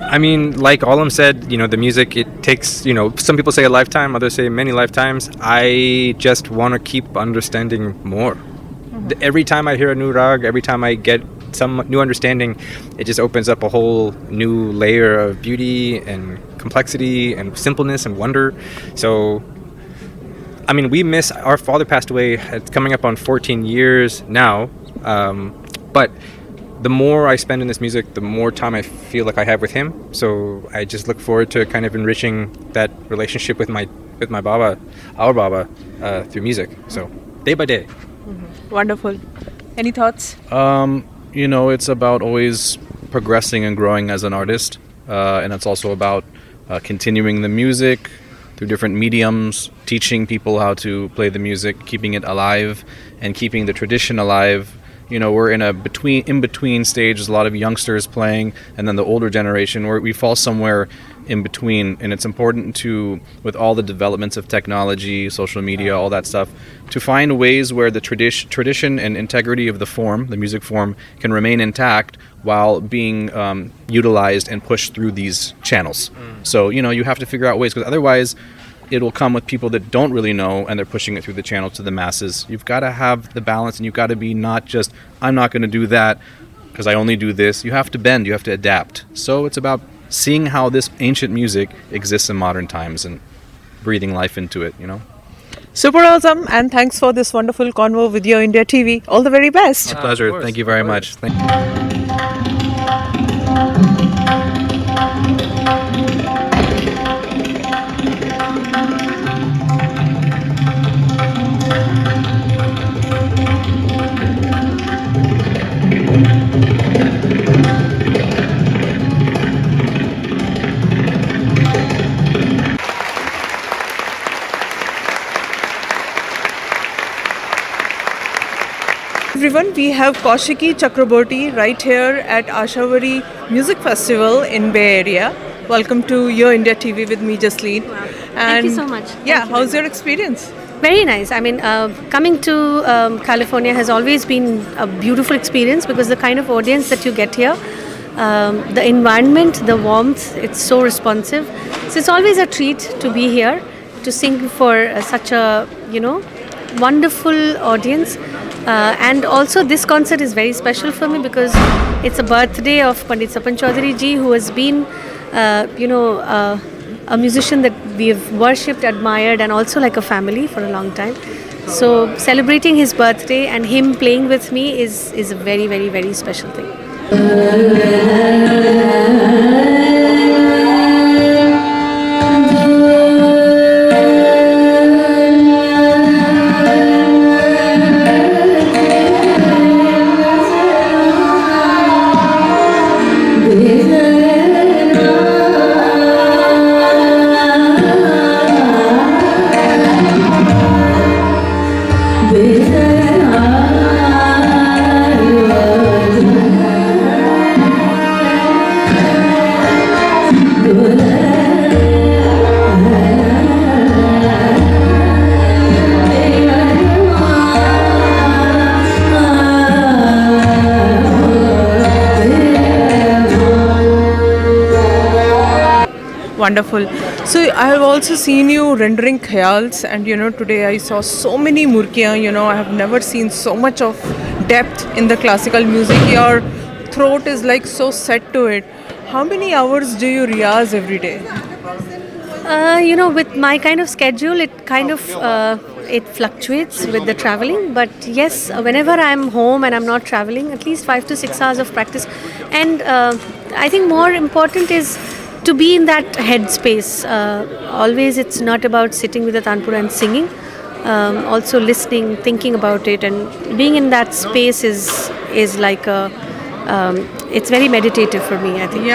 I mean, like Alam said, the music, it takes, some people say a lifetime, others say many lifetimes. I just want to keep understanding more. Every time I hear a new rag, every time I get some new understanding, it just opens up a whole new layer of beauty and complexity and simpleness and wonder. So, I mean, our father passed away, it's coming up on 14 years now, but the more I spend in this music, the more time I feel like I have with him. So I just look forward to kind of enriching that relationship with my Baba, our Baba, through music. So day by day. Wonderful. Any thoughts? It's about always progressing and growing as an artist, and it's also about continuing the music through different mediums, teaching people how to play the music, keeping it alive, and keeping the tradition alive. We're in a in between stage. There's a lot of youngsters playing, and then the older generation, where we fall somewhere in between. And it's important to, with all the developments of technology, social media, all that stuff, to find ways where the tradition and integrity of the form, the music form, can remain intact while being utilized and pushed through these channels. So, you have to figure out ways, because otherwise it'll come with people that don't really know and they're pushing it through the channels to the masses. You've got to have the balance, and you've got to be not just, I'm not going to do that because I only do this. You have to bend, you have to adapt. So it's about seeing how this ancient music exists in modern times and breathing life into it, Super awesome, and thanks for this wonderful convo with Yo India TV. All the very best. My pleasure. Thank you very much. Thank you. Everyone, we have Kaushiki Chakraborty right here at Ashavari Music Festival in Bay Area. Welcome to Yo India TV with me, Jasleen. Thank you so much. How's your experience? Very nice. I mean, coming to California has always been a beautiful experience because the kind of audience that you get here, the environment, the warmth, it's so responsive. So it's always a treat to be here, to sing for such a, wonderful audience. And also this concert is very special for me because it's a birthday of Pandit Swapan Chaudhuri ji, who has been, a musician that we have worshipped, admired, and also like a family for a long time. So celebrating his birthday and him playing with me is a very, very, very special thing. Wonderful. So I have also seen you rendering khayals, and today I saw so many murkiyan. I have never seen so much of depth in the classical music. Your throat is like so set to it. How many hours do you riyaz every day? With my kind of schedule, it kind of it fluctuates with the traveling. But yes, whenever I'm home and I'm not traveling, at least 5 to 6 hours of practice. And I think more important is to be in that headspace. Always it's not about sitting with the tanpura and singing. Also listening, thinking about it, and being in that space is like a it's very meditative for me, I think.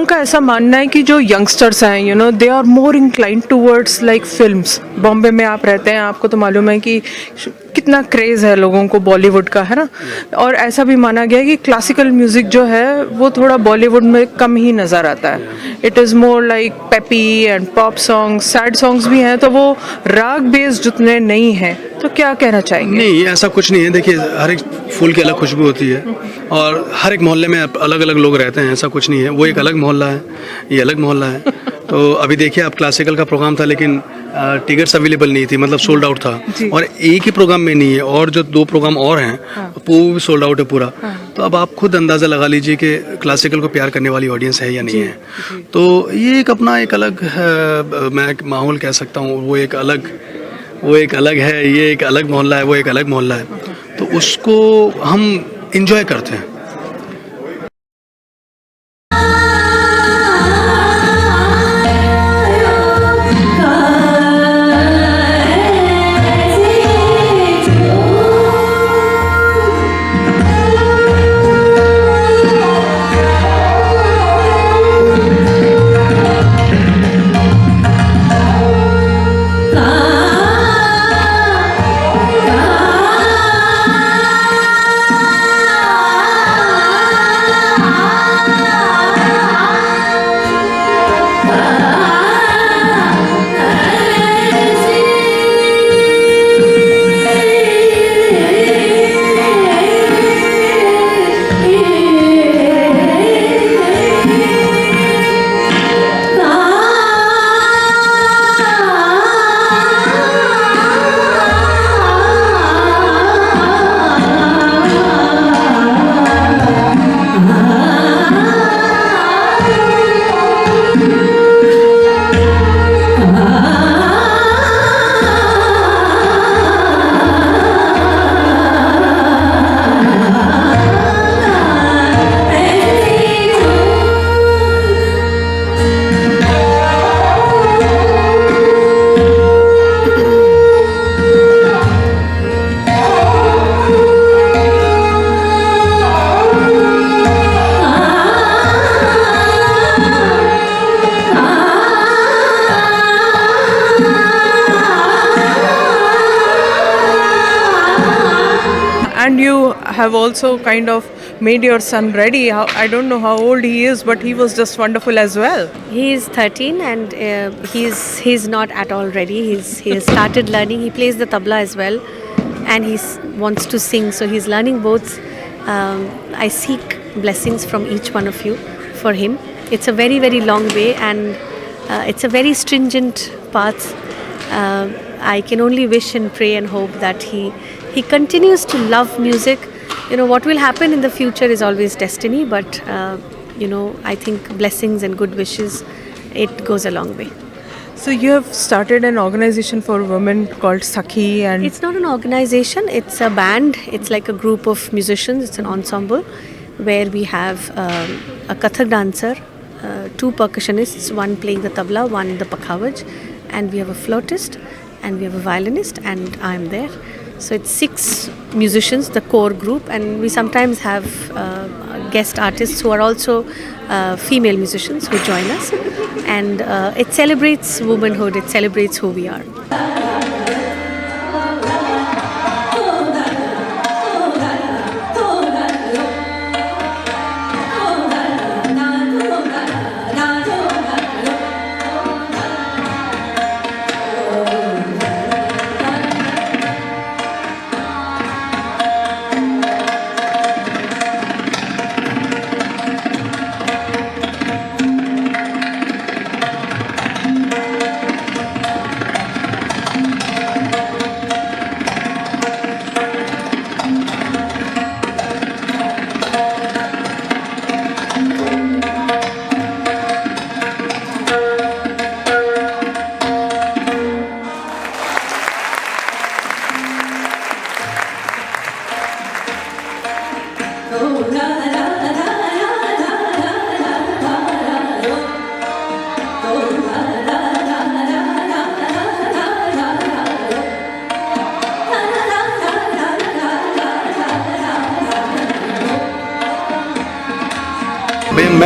का ऐसा मानना है कि जो youngsters हैं they are more inclined towards like films. Bombay में आप रहते हैं, आपको तो मालूम है कि कितना क्रेज़ है लोगों को बॉलीवुड का, है ना. और ऐसा भी माना गया है कि क्लासिकल म्यूज़िक जो है वो थोड़ा बॉलीवुड में कम ही नज़र आता है. It is more like peppy and pop songs, sad songs भी हैं, तो वो राग बेस्ड जितने नहीं हैं. तो क्या कहना चाहेंगे? नहीं, ऐसा कुछ नहीं है. देखिए, हर एक फूल की अलग खुशबू होती है और हर एक मोहल्ले में अलग अलग लोग रहते हैं. ऐसा कुछ नहीं है. वो एक अलग मोहल्ला है, ये अलग मोहल्ला है. तो अभी देखिए, आप क्लासिकल का प्रोग्राम था लेकिन टिकट्स अवेलेबल नहीं थी, मतलब सोल्ड आउट था. और एक ही प्रोग्राम में नहीं है, और जो 2 प्रोग्राम और हैं वो भी सोल्ड आउट है पूरा. तो अब आप खुद अंदाज़ा लगा लीजिए कि क्लासिकल को प्यार करने वाली ऑडियंस है या नहीं है. तो ये एक अपना एक अलग मैं माहौल कह सकता हूँ. वो एक अलग है, ये एक अलग मोहल्ला है, वो एक अलग मोहल्ला है. तो उसको हम इंजॉय करते हैं. And you have also kind of made your son ready. I don't know how old he is, but he was just wonderful as well. He is 13 and he's not at all ready. He has started learning. He plays the tabla as well, and he wants to sing. So he's learning both. I seek blessings from each one of you for him. It's a very, very long way, and it's a very stringent path. I can only wish and pray and hope that he continues to love music. What will happen in the future is always destiny, but I think blessings and good wishes, it goes a long way. So you have started an organization for women called Sakhi, and It's not an organization, it's a band. It's like a group of musicians. It's an ensemble where we have a Kathak dancer, 2 percussionists, one playing the tabla, one the pakhavaj, and we have a flautist, and we have a violinist, and I am there. So it's 6 musicians, the core group, and we sometimes have guest artists who are also female musicians who join us. And it celebrates womanhood, it celebrates who we are.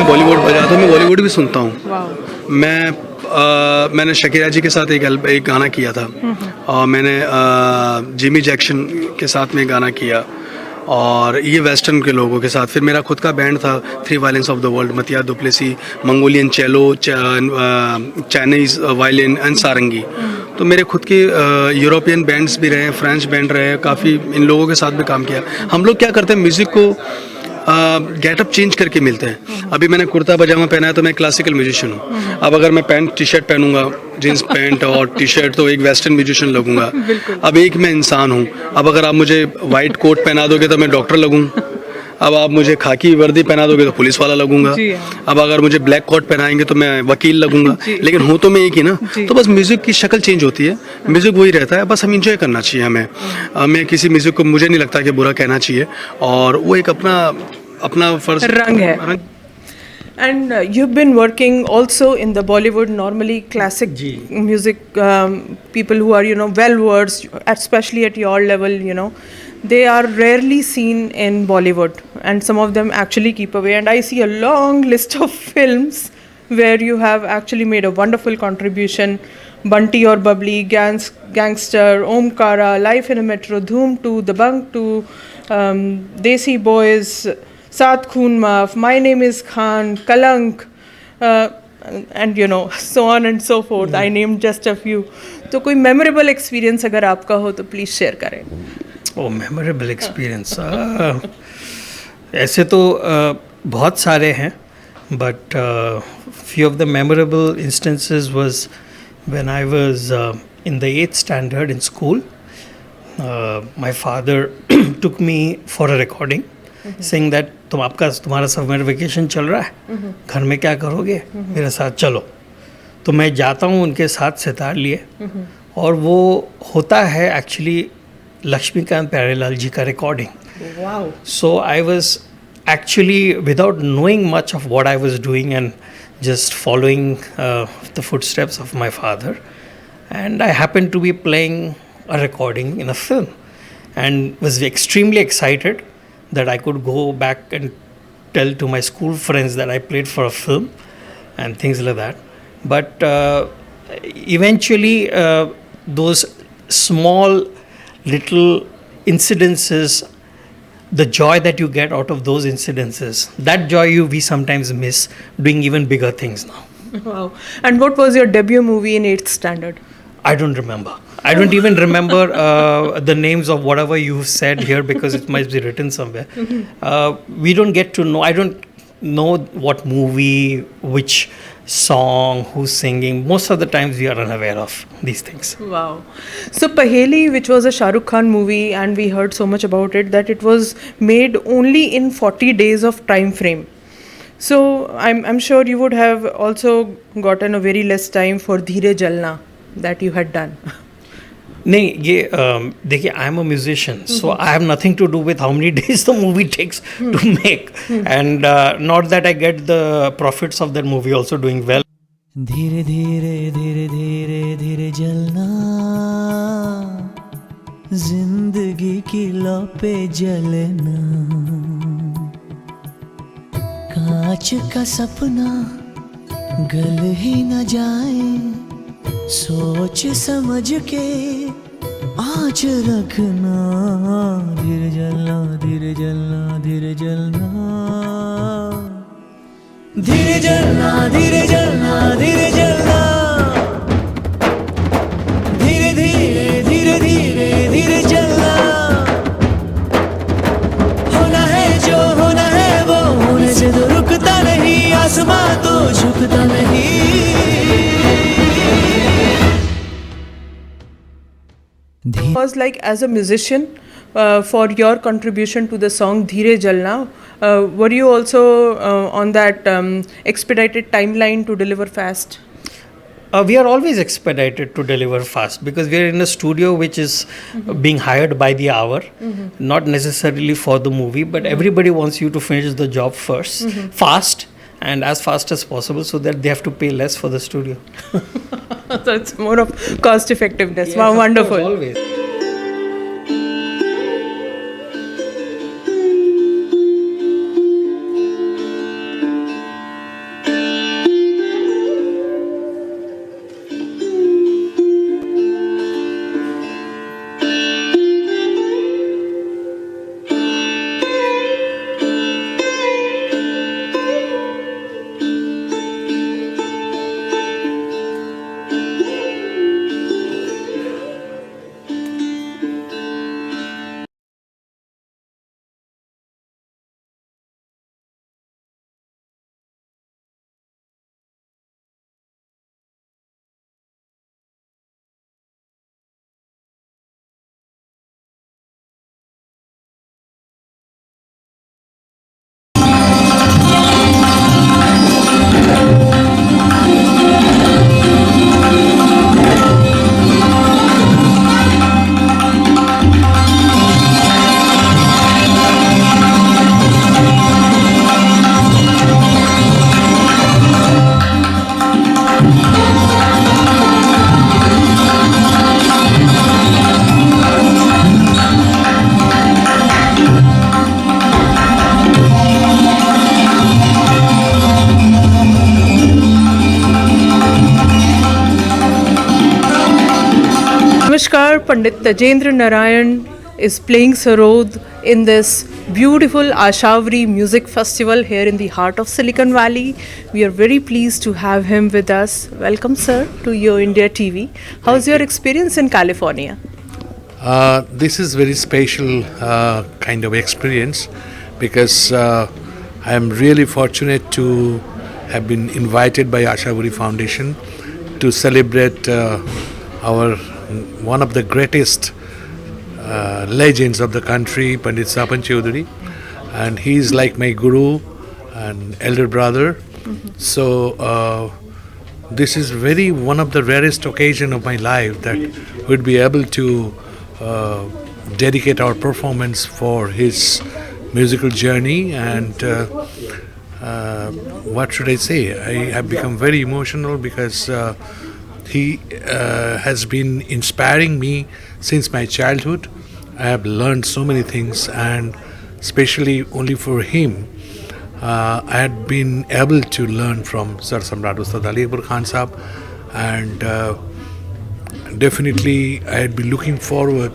मैं बॉलीवुड बजाता हूँ, मैं बॉलीवुड भी सुनता हूँ। मैंने Shakira जी के साथ एक गाना किया था, और मैंने जिमी जैक्सन के साथ में गाना किया, और ये वेस्टर्न के लोगों के साथ। फिर मेरा खुद का बैंड था, थ्री वायलिन्स ऑफ द वर्ल्ड, मतिया दुप्लेसी, मंगोलियन चेलो, चाइनीज़ वायलिन एंड सारंगी। तो मेरे खुद के यूरोपियन बैंड्स भी रहे, फ्रेंच बैंड रहे, काफ़ी इन लोगों के साथ भी काम किया। हम लोग क्या करते हैं, म्यूज़िक को गेटअप चेंज करके मिलते हैं। अभी मैंने कुर्ता पजामा पहना है तो मैं क्लासिकल म्यूजिशियन हूँ। अब अगर मैं पैंट टी शर्ट पहनूंगा, जीन्स पैंट और टी शर्ट, तो एक वेस्टर्न म्यूजिशियन लगूंगा। अब एक मैं इंसान हूँ। अब अगर आप मुझे वाइट कोट पहना दोगे तो मैं डॉक्टर लगूँ। अब आप मुझे खाकी वर्दी पहना दोगे तो पुलिस वाला लगूंगा। अब अगर मुझे ब्लैक कोट पहनाएंगे तो मैं वकील लगूंगा। लेकिन हूँ तो मैं एक ही ना। तो बस म्यूजिक की शक्ल चेंज होती है, म्यूजिक वही रहता है। बस हम इंजॉय करना चाहिए हमें। मैं किसी म्यूजिक को, मुझे नहीं लगता कि बुरा कहना चाहिए, और वो एक अपना फर्ज रंग है। And you've been working also in the Bollywood, normally classic music, people who are, well versed, especially at your level, they are rarely seen in Bollywood, and some of them actually keep away. And I see a long list of films where you have actually made a wonderful contribution. Bunty or Bubbly, Gangster, Omkara, Life in a Metro, Dhoom 2, The Bunk 2, Desi Boys, Saat Khoon Maaf, My Name is Khan, Kalank, and so on and so forth. I named just a few. तो कोई memorable experience अगर आपका हो तो please share करें. Oh, memorable experience. ऐसे तो बहुत सारे हैं, but few of the memorable instances was when I was in the 8th standard in school. My father took me for a recording. Saying that तुम्हारा समर वेकेशन चल रहा है, घर में क्या करोगे, मेरे साथ चलो। तो मैं जाता हूँ उनके साथ सितार लिए, और वो होता है एक्चुअली लक्ष्मीकांत प्यारेलाल जी का recording. So I was actually without knowing much of what I was doing and just following the footsteps of my father, and I happened to be playing a recording in a film and was extremely excited that I could go back and tell to my school friends that I played for a film and things like that. But eventually those small little incidences, the joy that you get out of those incidences, that joy we sometimes miss doing even bigger things now. Wow. And what was your debut movie in 8th standard? I don't remember. I don't even remember the names of whatever you've said here because it might be written somewhere. We don't get to know. I don't know what movie, which song, who's singing. Most of the times we are unaware of these things. Wow. So Paheli, which was a Shah Rukh Khan movie, and we heard so much about it that it was made only in 40 days of time frame. So I'm sure you would have also gotten a very less time for Dheere Jalna that you had done. नहीं, ये देखिए, I am a musician, so I have nothing to do with how many days the movie takes to make, and not that I get the profits of that movie also doing well. धीरे धीरे धीरे धीरे धीरे जलना, जिंदगी की लौ पे जलना, कांच का सपना गल ही न जाए, सोच समझ के आज रखना. धीरे जलना, धीरे जलना, धीरे जलना, धीरे जलना, धीरे जलना, धीरे जलना, धीरे धीरे धीरे धीरे धीरे जलना. होना है जो होना है वो होने से तो रुकता नहीं, आसमां तो झुकता नहीं. Was like as a musician for your contribution to the song Dheere Jalna, were you also on that expedited timeline to deliver fast? We are always expedited to deliver fast because we are in a studio which is being hired by the hour, not necessarily for the movie, but everybody wants you to finish the job first, fast, and as fast as possible so that they have to pay less for the studio. So it's more of cost effectiveness. Yes, wow, wonderful. Course, always. Namaskar, Pandit Tajendra Narayan is playing Sarod in this beautiful Ashavari Music Festival here in the heart of Silicon Valley. We are very pleased to have him with us. Welcome, sir, to YoIndiaTV. How's your experience in California? This is very special kind of experience because I am really fortunate to have been invited by Ashavari Foundation to celebrate our one of the greatest legends of the country, Pandit Swapan Chaudhuri, and he is like my guru and elder brother. So this is very one of the rarest occasion of my life that we'd be able to dedicate our performance for his musical journey. And what should I say? I have become very emotional because he has been inspiring me since my childhood. I have learned so many things, and especially only for him, I had been able to learn from Sir Samrat Ustad Ali Akbar Khan Sahab, and definitely I had been looking forward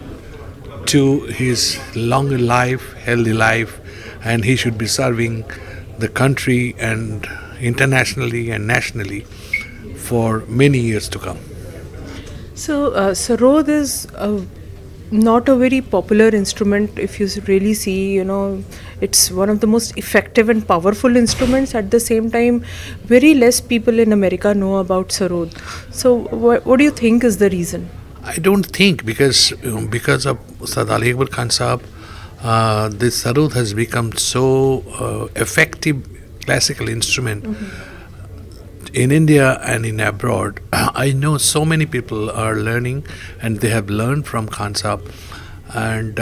to his long life, healthy life, and he should be serving the country and internationally and nationally for many years to come. So, Sarod is not a very popular instrument. If you really see, it's one of the most effective and powerful instruments. At the same time, very less people in America know about Sarod. So, what do you think is the reason? I don't think because of Ustad Ali Akbar Khan Sahab, this sarod has become so effective classical instrument in India and in abroad. I know so many people are learning, and they have learned from Khan Sahab. And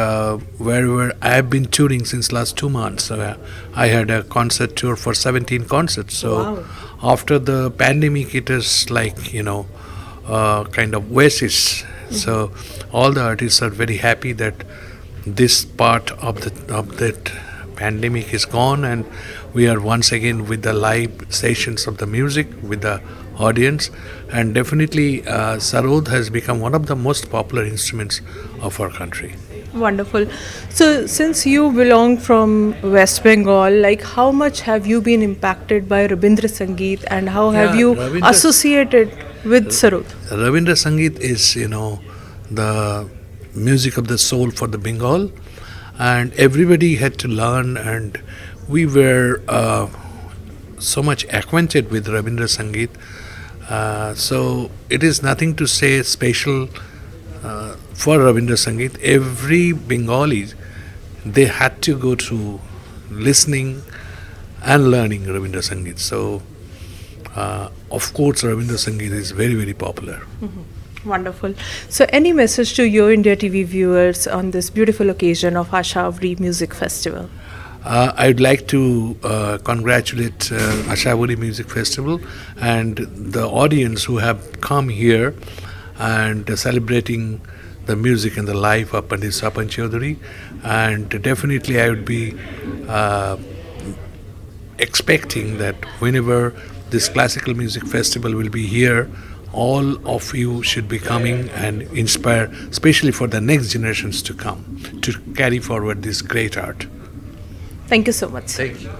wherever I have been touring since last 2 months, I had a concert tour for 17 concerts. So after the pandemic, it is like kind of oasis. So all the artists are very happy that this part of that pandemic is gone, and we are once again with the live sessions of the music with the audience. And definitely sarod has become one of the most popular instruments of our country. Wonderful. So, since you belong from West Bengal, how much have you been impacted by Rabindra Sangeet, and how have you associated with Sarod? Rabindra Sangeet is, the music of the soul for the Bengal, and everybody had to learn, and we were so acquainted with Rabindra Sangeet. So it is nothing to say special for Rabindra Sangeet. Every Bengali, they had to go to listening and learning Rabindra Sangeet. So of course Rabindra Sangeet is very, very popular. Wonderful. So, any message to YoIndiaTV viewers on this beautiful occasion of Ashavari Music Festival? I'd like to congratulate Ashavari Music Festival and the audience who have come here and celebrating the music and the life of Pandit Swapan Chaudhuri. And definitely I would be expecting that whenever this classical music festival will be here, all of you should be coming and inspire, especially for the next generations to come, to carry forward this great art. Thank you so much. Thank you.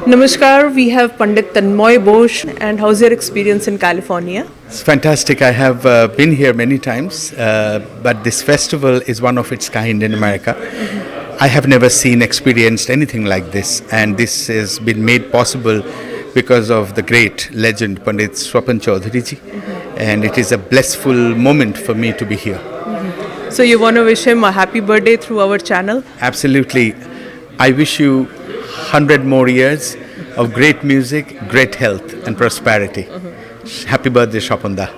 Namaskar, we have Pandit Tanmoy Bosch, and how's your experience in California? It's fantastic. I have been here many times, but this festival is one of its kind in America. I have never seen, experienced anything like this, and this has been made possible because of the great legend Pandit Swapan Chaudhuri ji, and it is a blissful moment for me to be here. So you want to wish him a happy birthday through our channel? Absolutely. I wish you 100 more years of great music, great health and prosperity. Happy birthday, Shapanda.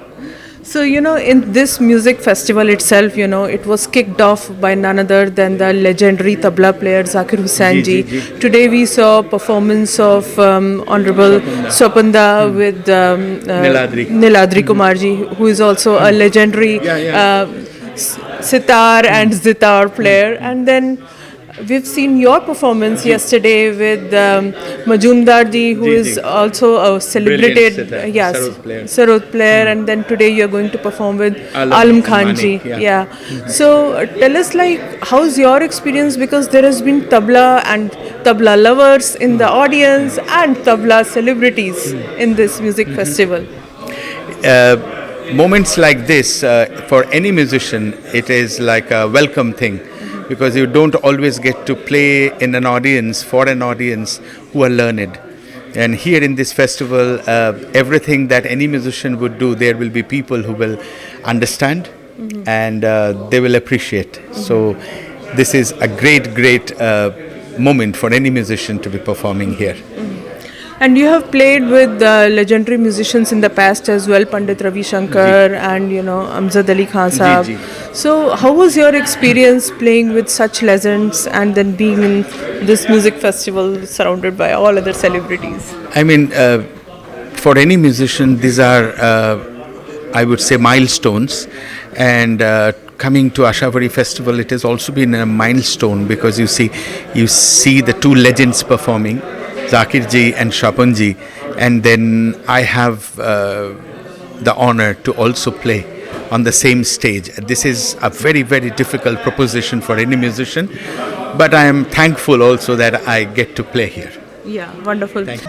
So, in this music festival itself, it was kicked off by none other than the legendary tabla player Zakir Hussain ji. Today we saw performance of Honorable Swapanda with Niladri Kumar ji, who is also a legendary sitar and zitar player. And then we've seen your performance yesterday with Majumdar ji, who is also a celebrated sarod player, and then today you're going to perform with Alam Khan ji. So tell us, how's your experience, because there has been tabla and tabla lovers in the audience and tabla celebrities in this music festival. Moments like this, for any musician, it is like a welcome thing, because you don't always get to play in an audience, for an audience who are learned. And here in this festival, everything that any musician would do, there will be people who will understand and they will appreciate. So this is a great moment for any musician to be performing here. And you have played with legendary musicians in the past as well, Pandit Ravi Shankar and Amjad Ali Khan Sahab. So how was your experience playing with such legends and then being in this music festival surrounded by all other celebrities? I mean, for any musician, these are, I would say, milestones. And coming to Ashavari festival, it has also been a milestone, because you see the two legends performing, Zakir ji and Swapan ji, and then I have the honor to also play on the same stage. This is a very difficult proposition for any musician, but I am thankful also that I get to play here. Yeah, wonderful. Thank you.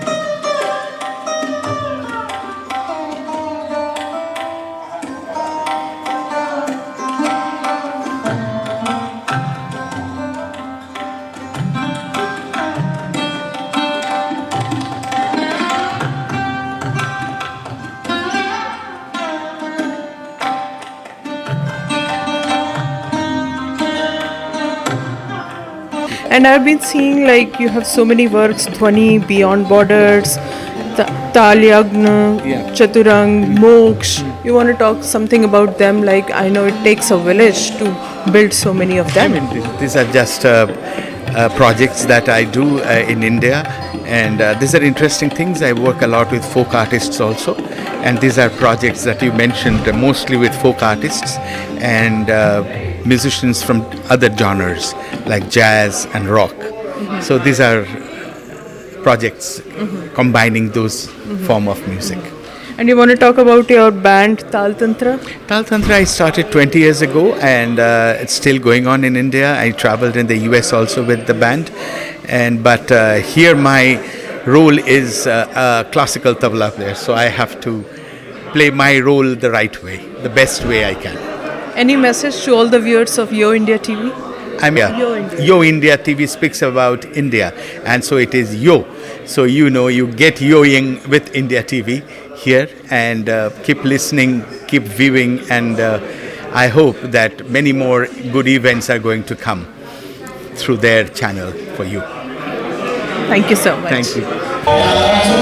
And I've been seeing you have so many works, Dhwani, Beyond Borders, Tal Yagna, Chaturang, Moksha. You want to talk something about them? I know it takes a village to build so many of them. I mean, these are just projects that I do in India, and these are interesting things. I work a lot with folk artists also, and these are projects that you mentioned, mostly with folk artists and musicians from other genres like jazz and rock. So these are projects combining those form of music. And you want to talk about your band Tal Tantra? Tal Tantra I started 20 years ago, and it's still going on in India. I traveled in the US also with the band, but here my role is a classical tabla player, so I have to play my role the right way, the best way I can. Any message to all the viewers of YoIndiaTV? YoIndiaTV speaks about India, and so it is Yo. So you get yoing with India TV here, and keep listening, keep viewing, and I hope that many more good events are going to come through their channel for you. Thank you so much. Thank you.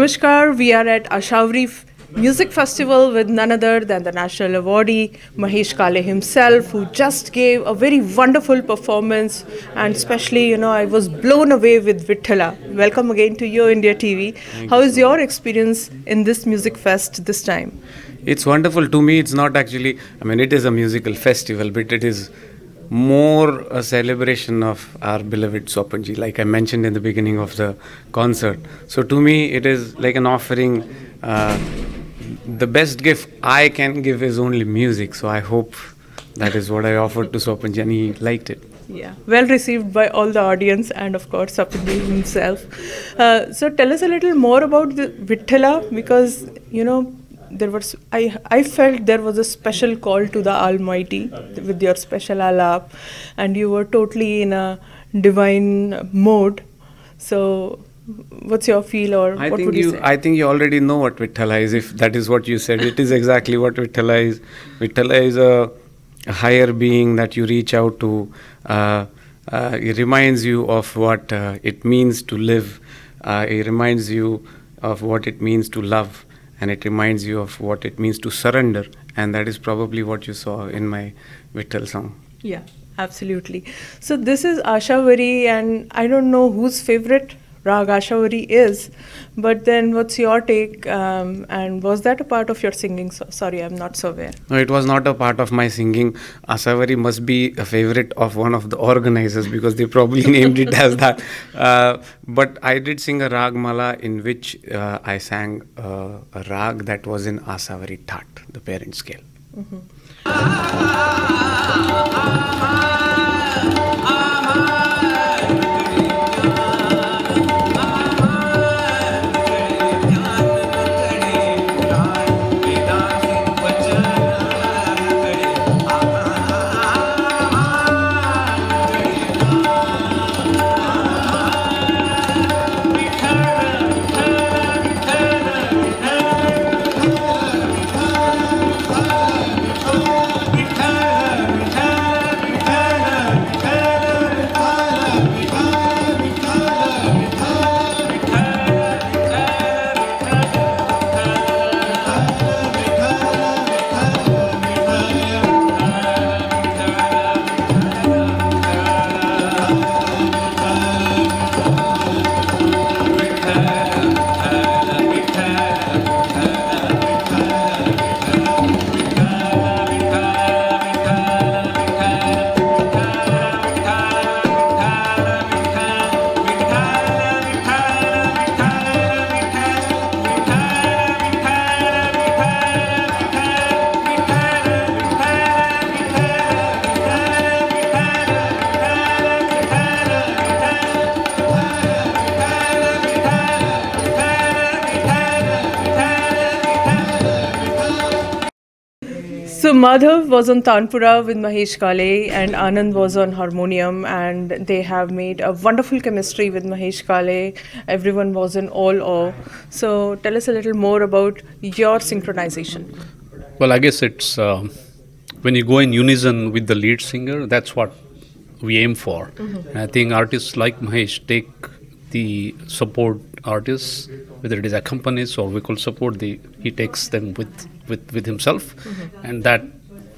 Namaskar, we are at Ashavari Music Festival with none other than the national awardee Mahesh Kale himself, who just gave a very wonderful performance, and especially, I was blown away with Vithala. Welcome again to Yo India TV. How is your experience in this music fest this time? It's wonderful. To me, it's not actually, it is a musical festival, but it is more a celebration of our beloved Swapanji, like I mentioned in the beginning of the concert. So to me, it is like an offering. The best gift I can give is only music. So I hope that is what I offered to Swapanji, and he liked it. Yeah, well received by all the audience and of course Swapanji himself. So tell us a little more about the Vithala, because there was I felt there was a special call to the Almighty with your special alap, and you were totally in a divine mode. So what's your feel, or what would you say? I think you already know what Vithala is. If that is what you said, it is exactly what Vithala is. Vithala is a higher being that you reach out to. It reminds you of what it means to live. It reminds you of what it means to love. And it reminds you of what it means to surrender. And that is probably what you saw in my Vittal song. Yeah, absolutely. So this is Ashavari, and I don't know whose favorite Rag Ashavari is, but then what's your take? And was that a part of your singing? Sorry, I'm not so aware. No, it was not a part of my singing. Ashavari must be a favorite of one of the organizers, because they probably named it as that. But I did sing a Rag Mala in which I sang a Rag that was in Ashavari Tat, the parent scale. So Madhav was on Tanpura with Mahesh Kale, and Anand was on harmonium, and they have made a wonderful chemistry with Mahesh Kale. Everyone was in all awe. So tell us a little more about your synchronization. Well, I guess it's when you go in unison with the lead singer, that's what we aim for. And I think artists like Mahesh take the support artists, whether it is accompanies or vocal support, he takes them with himself, and that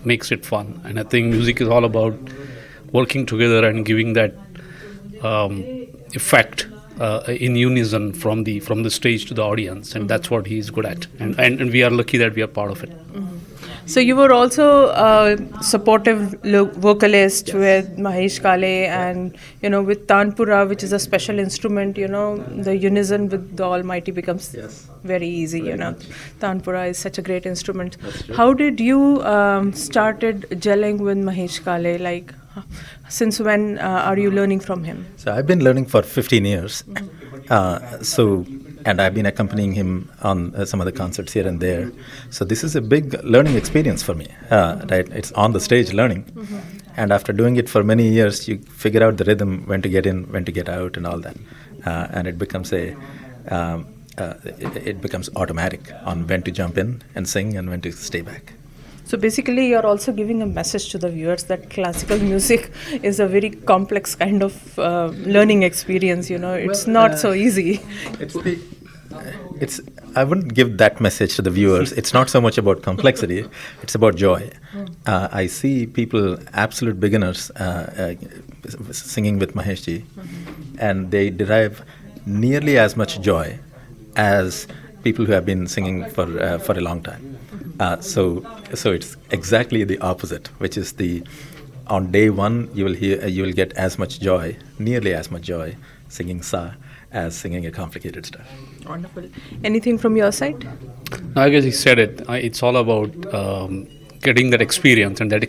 makes it fun. And I think music is all about working together and giving that effect in unison from the stage to the audience, and that's what he's good at. And we are lucky that we are part of it. So you were also a supportive vocalist with Mahesh Kale, and with Tanpura, which is a special instrument. The unison with the Almighty becomes very easy. Tanpura is such a great instrument. How did you started gelling with Mahesh Kale? Like, since when are you learning from him? So I've been learning for 15 years. And I've been accompanying him on some of the concerts here and there. So this is a big learning experience for me, right? It's on the stage learning. And after doing it for many years, you figure out the rhythm, when to get in, when to get out, and all that. And it becomes it becomes automatic on when to jump in and sing and when to stay back. So basically, you're also giving a message to the viewers that classical music is a very complex kind of learning experience. It's not so easy. it's I wouldn't give that message to the viewers. It's not so much about complexity; it's about joy. I see people, absolute beginners, singing with Mahesh ji, and they derive nearly as much joy as people who have been singing for a long time. So it's exactly the opposite, which is on day one you will get as much joy, nearly as much joy, singing sa as singing a complicated stuff. Wonderful. Anything from your side? I guess he said it. It's all about getting that experience, and that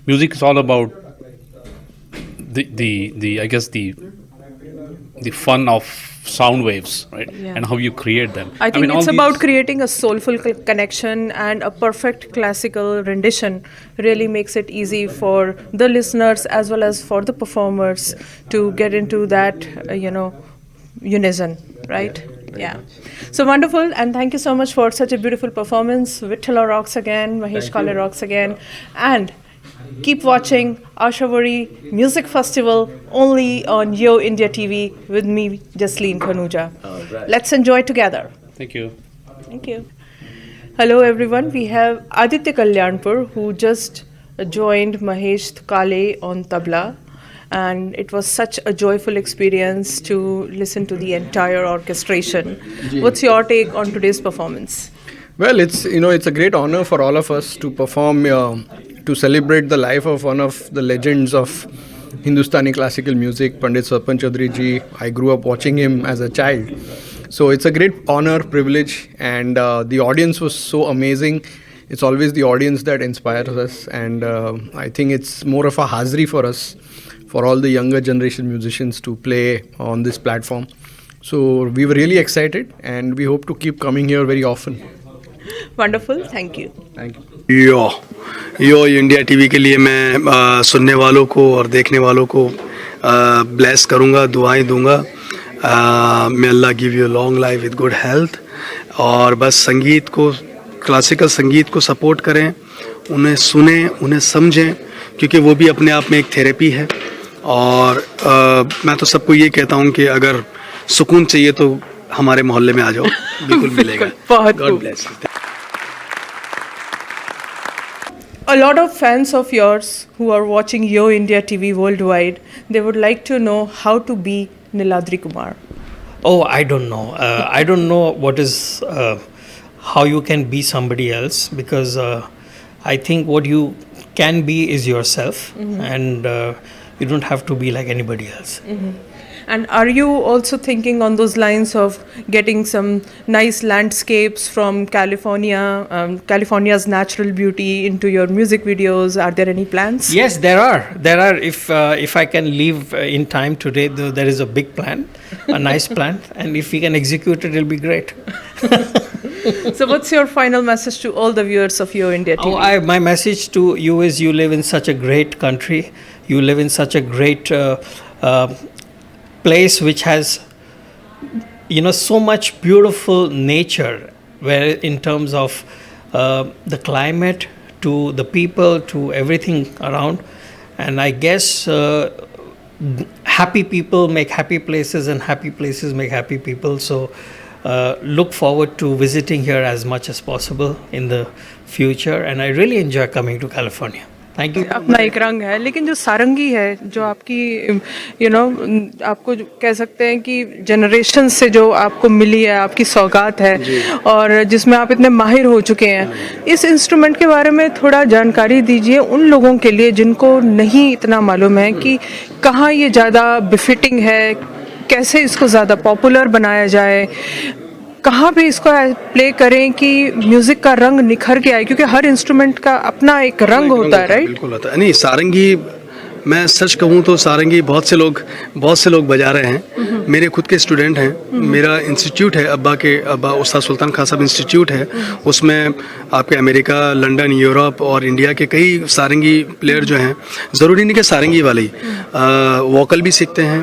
music is all about the fun of sound waves, right? Yeah. And how you create them. I think it's about creating a soulful connection, and a perfect classical rendition really makes it easy for the listeners as well as for the performers to get into that, unison, right? Yeah. So wonderful, and thank you so much for such a beautiful performance. Vithala rocks again, Mahesh Kale rocks again, and keep watching Ashavari Music Festival only on YoIndiaTV with me, Jasleen Khanuja. Right. Let's enjoy together. Thank you. Thank you. Hello everyone, we have Aditya Kalyanpur who just joined Mahesh Kale on tabla, and it was such a joyful experience to listen to the entire orchestration. What's your take on today's performance? Well, it's a great honor for all of us to perform to celebrate the life of one of the legends of Hindustani classical music, Pandit Swapan Chaudhuri ji. I grew up watching him as a child. So it's a great honor, privilege, and the audience was so amazing. It's always the audience that inspires us, and I think it's more of a hazri for us, for all the younger generation musicians to play on this platform. So we were really excited, and we hope to keep coming here very often. Wonderful, thank you. Thank you. Yo India TV के लिए मैं सुनने वालों को और देखने वालों को ब्लेस करूँगा, दुआएं दूंगा. May Allah give you long life with good health. और बस संगीत को, क्लासिकल संगीत को सपोर्ट करें, उन्हें सुने, उन्हें समझें, क्योंकि वो भी अपने आप में एक थेरेपी है. और मैं तो सबको ये कहता हूँ कि अगर सुकून चाहिए तो हमारे मोहल्ले में आ जाओ, बिल्कुल मिलेगा. God bless. A lot of fans of yours who are watching YoIndiaTV worldwide, they would like to know how to be Niladri Kumar. Oh, I don't know. I don't know what is how you can be somebody else, because I think what you can be is yourself, and you don't have to be like anybody else. And are you also thinking on those lines of getting some nice landscapes from California, California's natural beauty into your music videos? Are there any plans? Yes, there are. There are. If I can leave in time today, there is a big plan, a nice plan, and if we can execute it, it'll be great. So what's your final message to all the viewers of YoIndiaTV? My message to you is, you live in such a great country. You live in such a great place which has so much beautiful nature, where in terms of the climate, to the people, to everything around. And I guess happy people make happy places, and happy places make happy people. So look forward to visiting here as much as possible in the future, and I really enjoy coming to California. Thank you. अपना एक रंग है, लेकिन जो सारंगी है, जो आपकी आपको कह सकते हैं कि जनरेशन से जो आपको मिली है, आपकी सौगात है, और जिसमें आप इतने माहिर हो चुके हैं, इस इंस्ट्रूमेंट के बारे में थोड़ा जानकारी दीजिए उन लोगों के लिए जिनको नहीं इतना मालूम है कि कहाँ ये ज़्यादा बिफिटिंग है, कैसे इसको ज़्यादा पॉपुलर बनाया जाए, कहाँ पे इसको प्ले करें कि म्यूजिक का रंग निखर के आए, क्योंकि हर इंस्ट्रूमेंट का अपना एक रंग होता है, राइट? बिल्कुल होता है. नहीं, सारंगी, मैं सच कहूँ तो सारंगी बहुत से लोग बजा रहे हैं. मेरे खुद के स्टूडेंट हैं. मेरा इंस्टीट्यूट है, अब्बा उस्ताद सुल्तान खान साहब इंस्टीट्यूट है. उसमें आपके अमेरिका, लंदन, यूरोप और इंडिया के कई सारंगी प्लेयर जो हैं, ज़रूरी नहीं कि सारंगी वाले ही, वोकल भी सीखते हैं,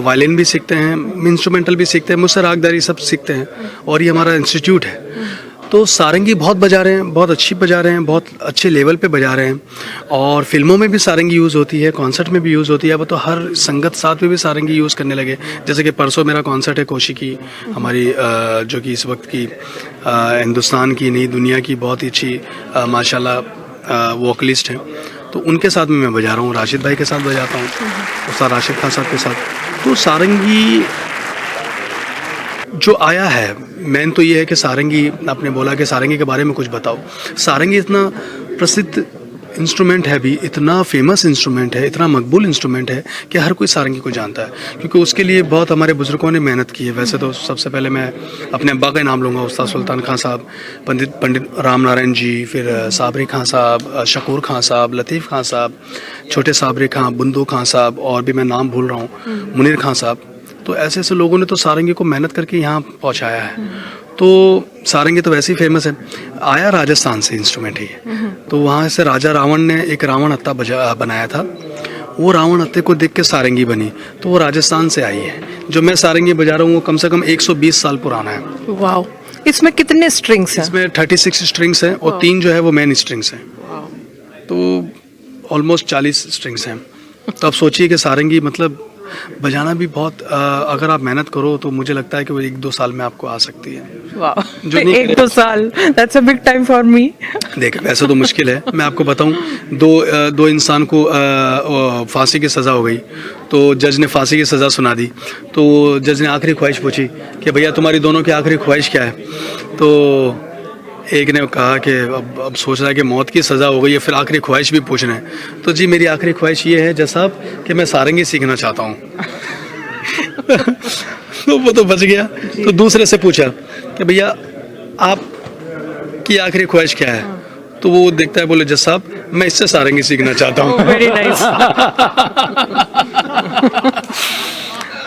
वायलिन भी सीखते हैं, इंस्ट्रूमेंटल भी सीखते हैं, मुझसे रागदारी सब सीखते हैं, और ये हमारा इंस्टीट्यूट है. तो सारंगी बहुत बजा रहे हैं, बहुत अच्छी बजा रहे हैं, बहुत अच्छे लेवल पे बजा रहे हैं। और फिल्मों में भी सारंगी यूज़ होती है, कॉन्सर्ट में भी यूज़ होती है। अब तो हर संगत साथ में भी सारंगी यूज़ करने लगे। जैसे कि परसों मेरा कॉन्सर्ट है कौशिकी, हमारी जो कि इस वक्त की हिंदुस्तान की नहीं दुनिया की बहुत ही अच्छी माशाल्लाह वोकलिस्ट हैं। तो उनके साथ में मैं बजा रहा हूँ, राशिद भाई के साथ बजाता हूँ, उस्ताद राशिद खान साहब के साथ। तो सारंगी जो आया है, मेन तो ये है कि सारंगी, आपने बोला कि सारंगी के बारे में कुछ बताओ। सारंगी इतना प्रसिद्ध इंस्ट्रूमेंट है भी, इतना फेमस इंस्ट्रूमेंट है, इतना मकबूल इंस्ट्रूमेंट है कि हर कोई सारंगी को जानता है, क्योंकि उसके लिए बहुत हमारे बुजुर्गों ने मेहनत की है। वैसे तो सबसे पहले मैं अपने अब्बा का नाम लूँगा, उस्ताद सुल्तान खान साहब, पंडित राम नारायण जी, फिर साबरी खान साहब, शकूर खान साहब, लतीफ़ खान साहब, छोटे साबरी खान, बुंदू खान साहब, और भी मैं नाम भूल रहा हूँ, मुनीर खान साहब। तो ऐसे ऐसे लोगों ने तो सारंगी को मेहनत करके यहाँ पहुँचाया है। तो सारंगी तो वैसे ही फेमस है, आया राजस्थान से इंस्ट्रूमेंट ही। तो वहाँ से राजा रावण ने एक रावण हत्ता बनाया था, वो रावण हत्ते को देख के सारंगी बनी, तो वो राजस्थान से आई है। जो मैं सारंगी बजा रहा हूँ वो कम से कम 120 साल पुराना है। वाह, इसमें कितने स्ट्रिंग्स हैं? इसमें 36 स्ट्रिंग्स हैं और 3 जो है वो मेन स्ट्रिंग्स हैं, तो ऑलमोस्ट 40 स्ट्रिंग्स हैं। तो आप सोचिए कि सारंगी मतलब बजाना भी बहुत, अगर आप मेहनत करो तो मुझे लगता है कि वो 1-2 साल में आपको आ सकती है। वाह, 1-2 साल, that's a big time for me. देख, वैसे तो मुश्किल है, मैं आपको बताऊं, दो इंसान को फांसी की सज़ा हो गई, तो जज ने फांसी की सज़ा सुना दी। तो जज ने आखिरी ख्वाहिश पूछी कि भैया तुम्हारी दोनों की आखिरी ख्वाहिश क्या है। तो एक ने कहा कि अब सोच रहा है कि मौत की सज़ा हो गई है, फिर आखिरी ख्वाहिश भी पूछ रहे हैं। तो जी मेरी आखिरी ख्वाहिश ये है जज साहब कि मैं सारंगी सीखना चाहता हूँ। तो वो तो बच गया। तो दूसरे से पूछा कि भैया आप की आखिरी ख्वाहिश क्या है। तो वो देखता है, बोले जज साहब मैं इससे सारंगी सीखना चाहता हूँ। Very nice.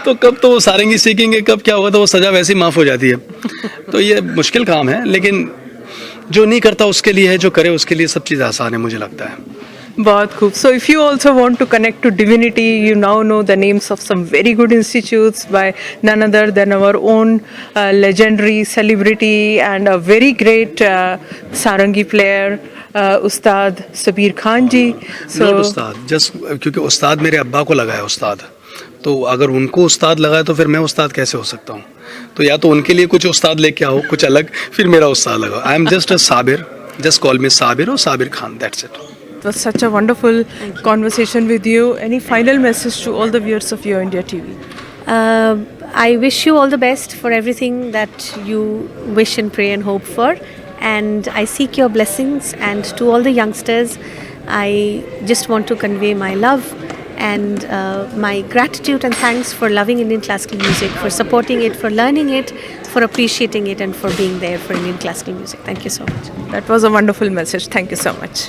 तो कब तो वो सारंगी सीखेंगे, कब क्या होगा, तो वो सज़ा वैसे ही माफ़ हो जाती है। तो ये मुश्किल काम है, लेकिन जो नहीं करता उसके लिए है, जो करे उसके लिए सब चीज़ आसान है, मुझे लगता है। बहुत खूब। So if you also want to connect to divinity, you now know the names of some very good institutes by none other than our own legendary celebrity and a very great sarangi player, Ustad Sabir Khan ji. So Ustad, just क्योंकि उस्ताद मेरे अब्बा को लगा है उस्ताद, तो अगर उनको उस्ताद लगा है तो फिर मैं उस्ताद कैसे हो सकता हूँ। तो या तो उनके लिए कुछ उस्ताद लेके आओ, कुछ अलग, फिर मेरा उस्ताद लगा। I am just a Sabir, just call me Sabir और Sabir Khan, that's it. It was such a wonderful conversation with you. Any final message to all the viewers of YoIndiaTV? I wish you all the best for everything that you wish and pray and hope for. And I seek your blessings. And to all the youngsters, I just want to convey my love and my gratitude and thanks for loving Indian classical music, for supporting it, for learning it, for appreciating it, and for being there for Indian classical music. Thank you so much. That was a wonderful message. Thank you so much.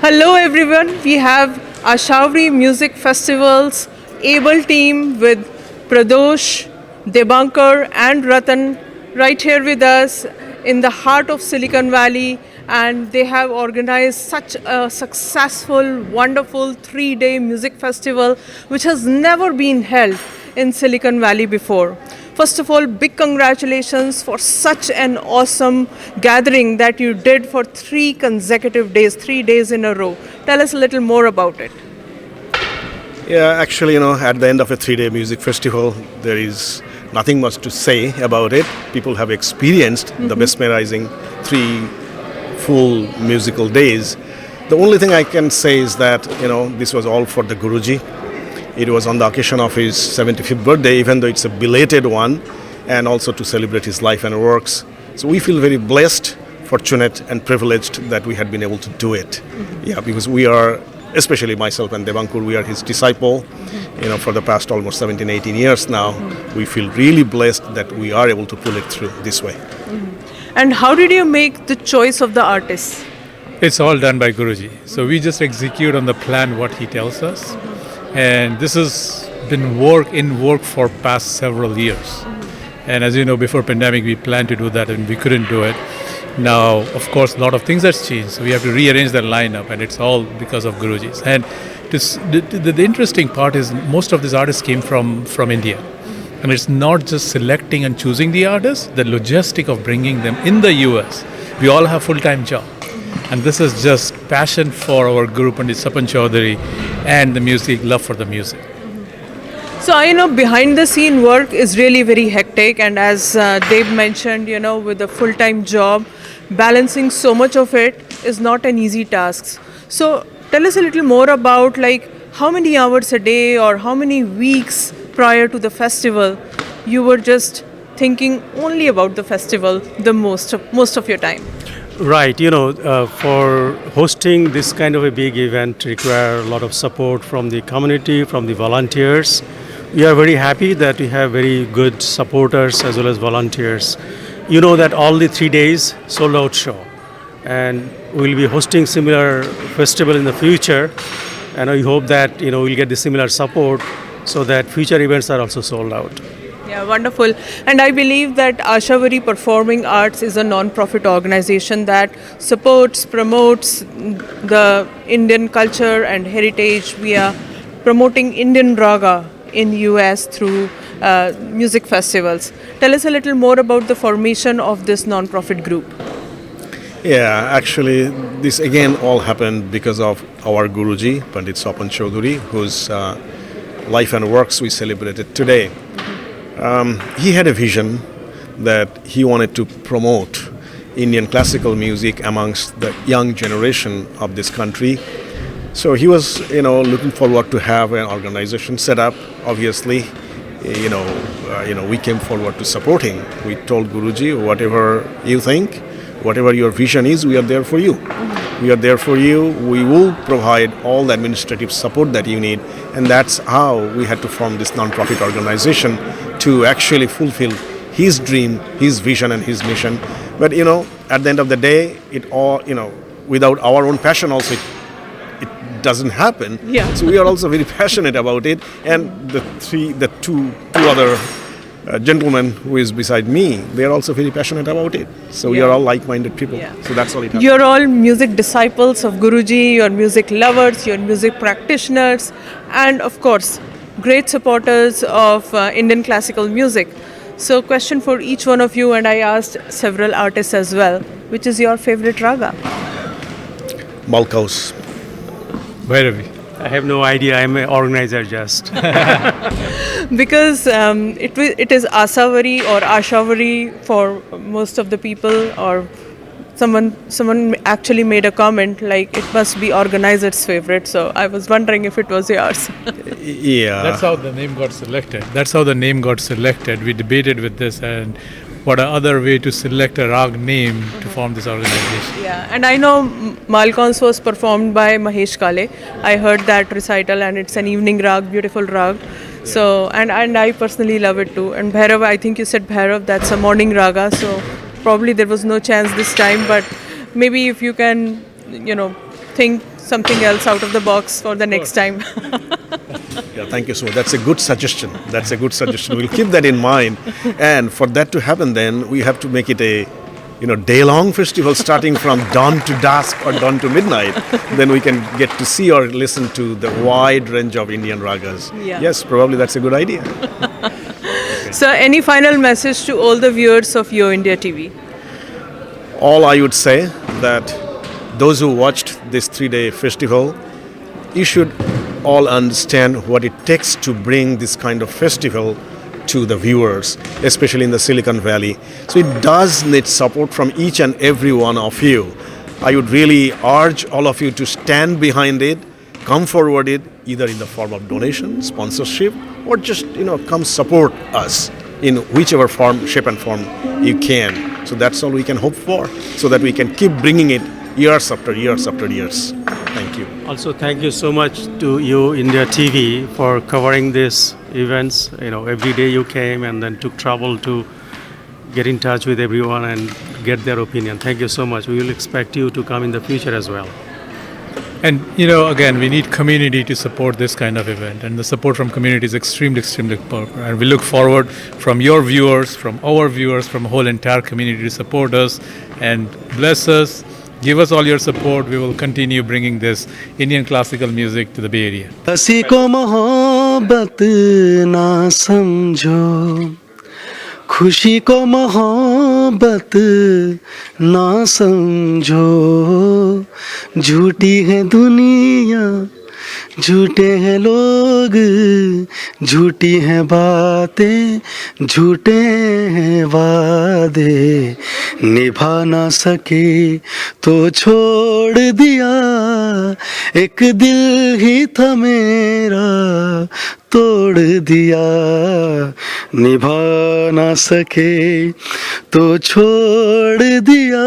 Hello everyone, we have Ashavari Music Festival's able team with Pradosh, Debankar and Ratan right here with us in the heart of Silicon Valley, and they have organized such a successful, wonderful 3-day music festival which has never been held in Silicon Valley before. First of all, big congratulations for such an awesome gathering that you did for 3 consecutive days, 3 days in a row. Tell us a little more about it. Yeah, actually, at the end of a 3-day music festival, there is nothing much to say about it. People have experienced the mesmerizing 3 full musical days. The only thing I can say is that, this was all for the Guruji. It was on the occasion of his 75th birthday, even though it's a belated one, and also to celebrate his life and works. So we feel very blessed fortunate and privileged that we had been able to do it. Yeah, because we are, especially myself and Devankur, we are his disciple. For the past almost 17, 18 years now, we feel really blessed that we are able to pull it through this way. And how did you make the choice of the artists? It's all done by Guruji. So we just execute on the plan what he tells us. And this has been work for past several years. And as you know, before pandemic, we planned to do that and we couldn't do it. Now, of course, a lot of things has changed. So we have to rearrange the lineup, and it's all because of Guruji's. And the interesting part is most of these artists came from India. And it's not just selecting and choosing the artists, the logistic of bringing them in the US. We all have full-time job. And this is just passion for our group and Swapan Chaudhuri and the music, love for the music. So I know behind the scene work is really very hectic, and as Dave mentioned, with a full-time job, balancing so much of it is not an easy task. So tell us a little more about how many hours a day or how many weeks prior to the festival you were just thinking only about the festival the most of your time. Right, for hosting this kind of a big event require a lot of support from the community, from the volunteers. We are very happy that we have very good supporters as well as volunteers. You know that all the 3 days sold out show, and we'll be hosting similar festival in the future, and I hope that we'll get the similar support so that future events are also sold out. Yeah, wonderful. And I believe that Ashavari Performing Arts is a non-profit organization that supports, promotes the Indian culture and heritage via promoting Indian raga in US through music festivals. Tell us a little more about the formation of this non-profit group. Yeah, actually, this again all happened because of our Guruji, Pandit Swapan Chaudhuri, whose life and works we celebrated today. He had a vision that he wanted to promote Indian classical music amongst the young generation of this country. So he was, looking forward to have an organization set up. Obviously, we came forward to support him. We told Guruji, whatever you think, whatever your vision is, we are there for you. We are there for you. We will provide all the administrative support that you need. And that's how we had to form this non-profit organization to actually fulfill his dream, his vision and his mission. But, at the end of the day, it all, without our own passion also, it doesn't happen. Yeah. So we are also very passionate about it. And the two other gentlemen who is beside me, they are also very passionate about it. So we are all like-minded people. Yeah. So that's all it happens. You're all music disciples of Guruji, you're music lovers, you're music practitioners, and of course, great supporters of Indian classical music. So question for each one of you, and I asked several artists as well, which is your favorite raga? Malkaus. Bhairavi. I have no idea, I'm an organizer just. Because it is Ashavari or Ashavari for most of the people, or someone actually made a comment like it must be organizer's favorite, so I was wondering if it was yours. Yeah. That's how the name got selected. We debated with this and what other way to select a rag name to form this organization. Yeah, and I know Malkons was performed by Mahesh Kale. I heard that recital, and it's an evening rag, beautiful rag. So, and I personally love it too. And Bhairav, I think you said Bhairav, that's a morning raga. So probably there was no chance this time, but maybe if you can, think something else out of the box for the next time. Yeah, thank you so much. That's a good suggestion. We'll keep that in mind. And for that to happen, then we have to make it a day-long festival starting from dawn to dusk or dawn to midnight. Then we can get to see or listen to the wide range of Indian ragas. Yeah. Yes, probably that's a good idea. So any final message to all the viewers of YoIndiaTV? All I would say that those who watched this 3-day festival, you should all understand what it takes to bring this kind of festival to the viewers, especially in the Silicon Valley. So it does need support from each and every one of you. I would really urge all of you to stand behind it, come forward it, either in the form of donation, sponsorship, or just come support us in whichever form, shape and form you can. So that's all we can hope for, so that we can keep bringing it years after years after years. Thank you. Also, thank you so much to you, India TV, for covering these events. Every day you came and then took trouble to get in touch with everyone and get their opinion. Thank you so much. We will expect you to come in the future as well. And again, we need community to support this kind of event, and the support from community is extremely important. And we look forward from your viewers, from our viewers, from the whole entire community to support us and bless us. Give us all your support. We will continue bringing this Indian classical music to the Bay Area. हंसी को मोहब्बत ना समझो, खुशी को मोहब्बत ना समझो, झूठी है दुनिया, झूठे हैं लोग, झूठी हैं बातें, झूठे हैं वादे, निभा ना सके तो छोड़ दिया, एक दिल ही था मेरा तोड़ दिया, निभा ना सके तो छोड़ दिया,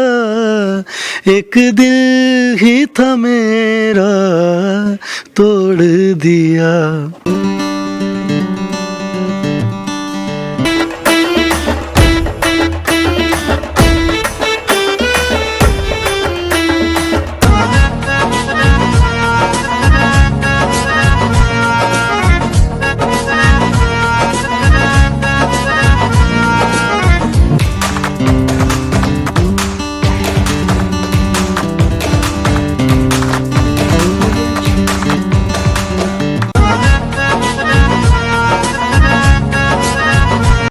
एक दिल ही था मेरा तोड़ दिया.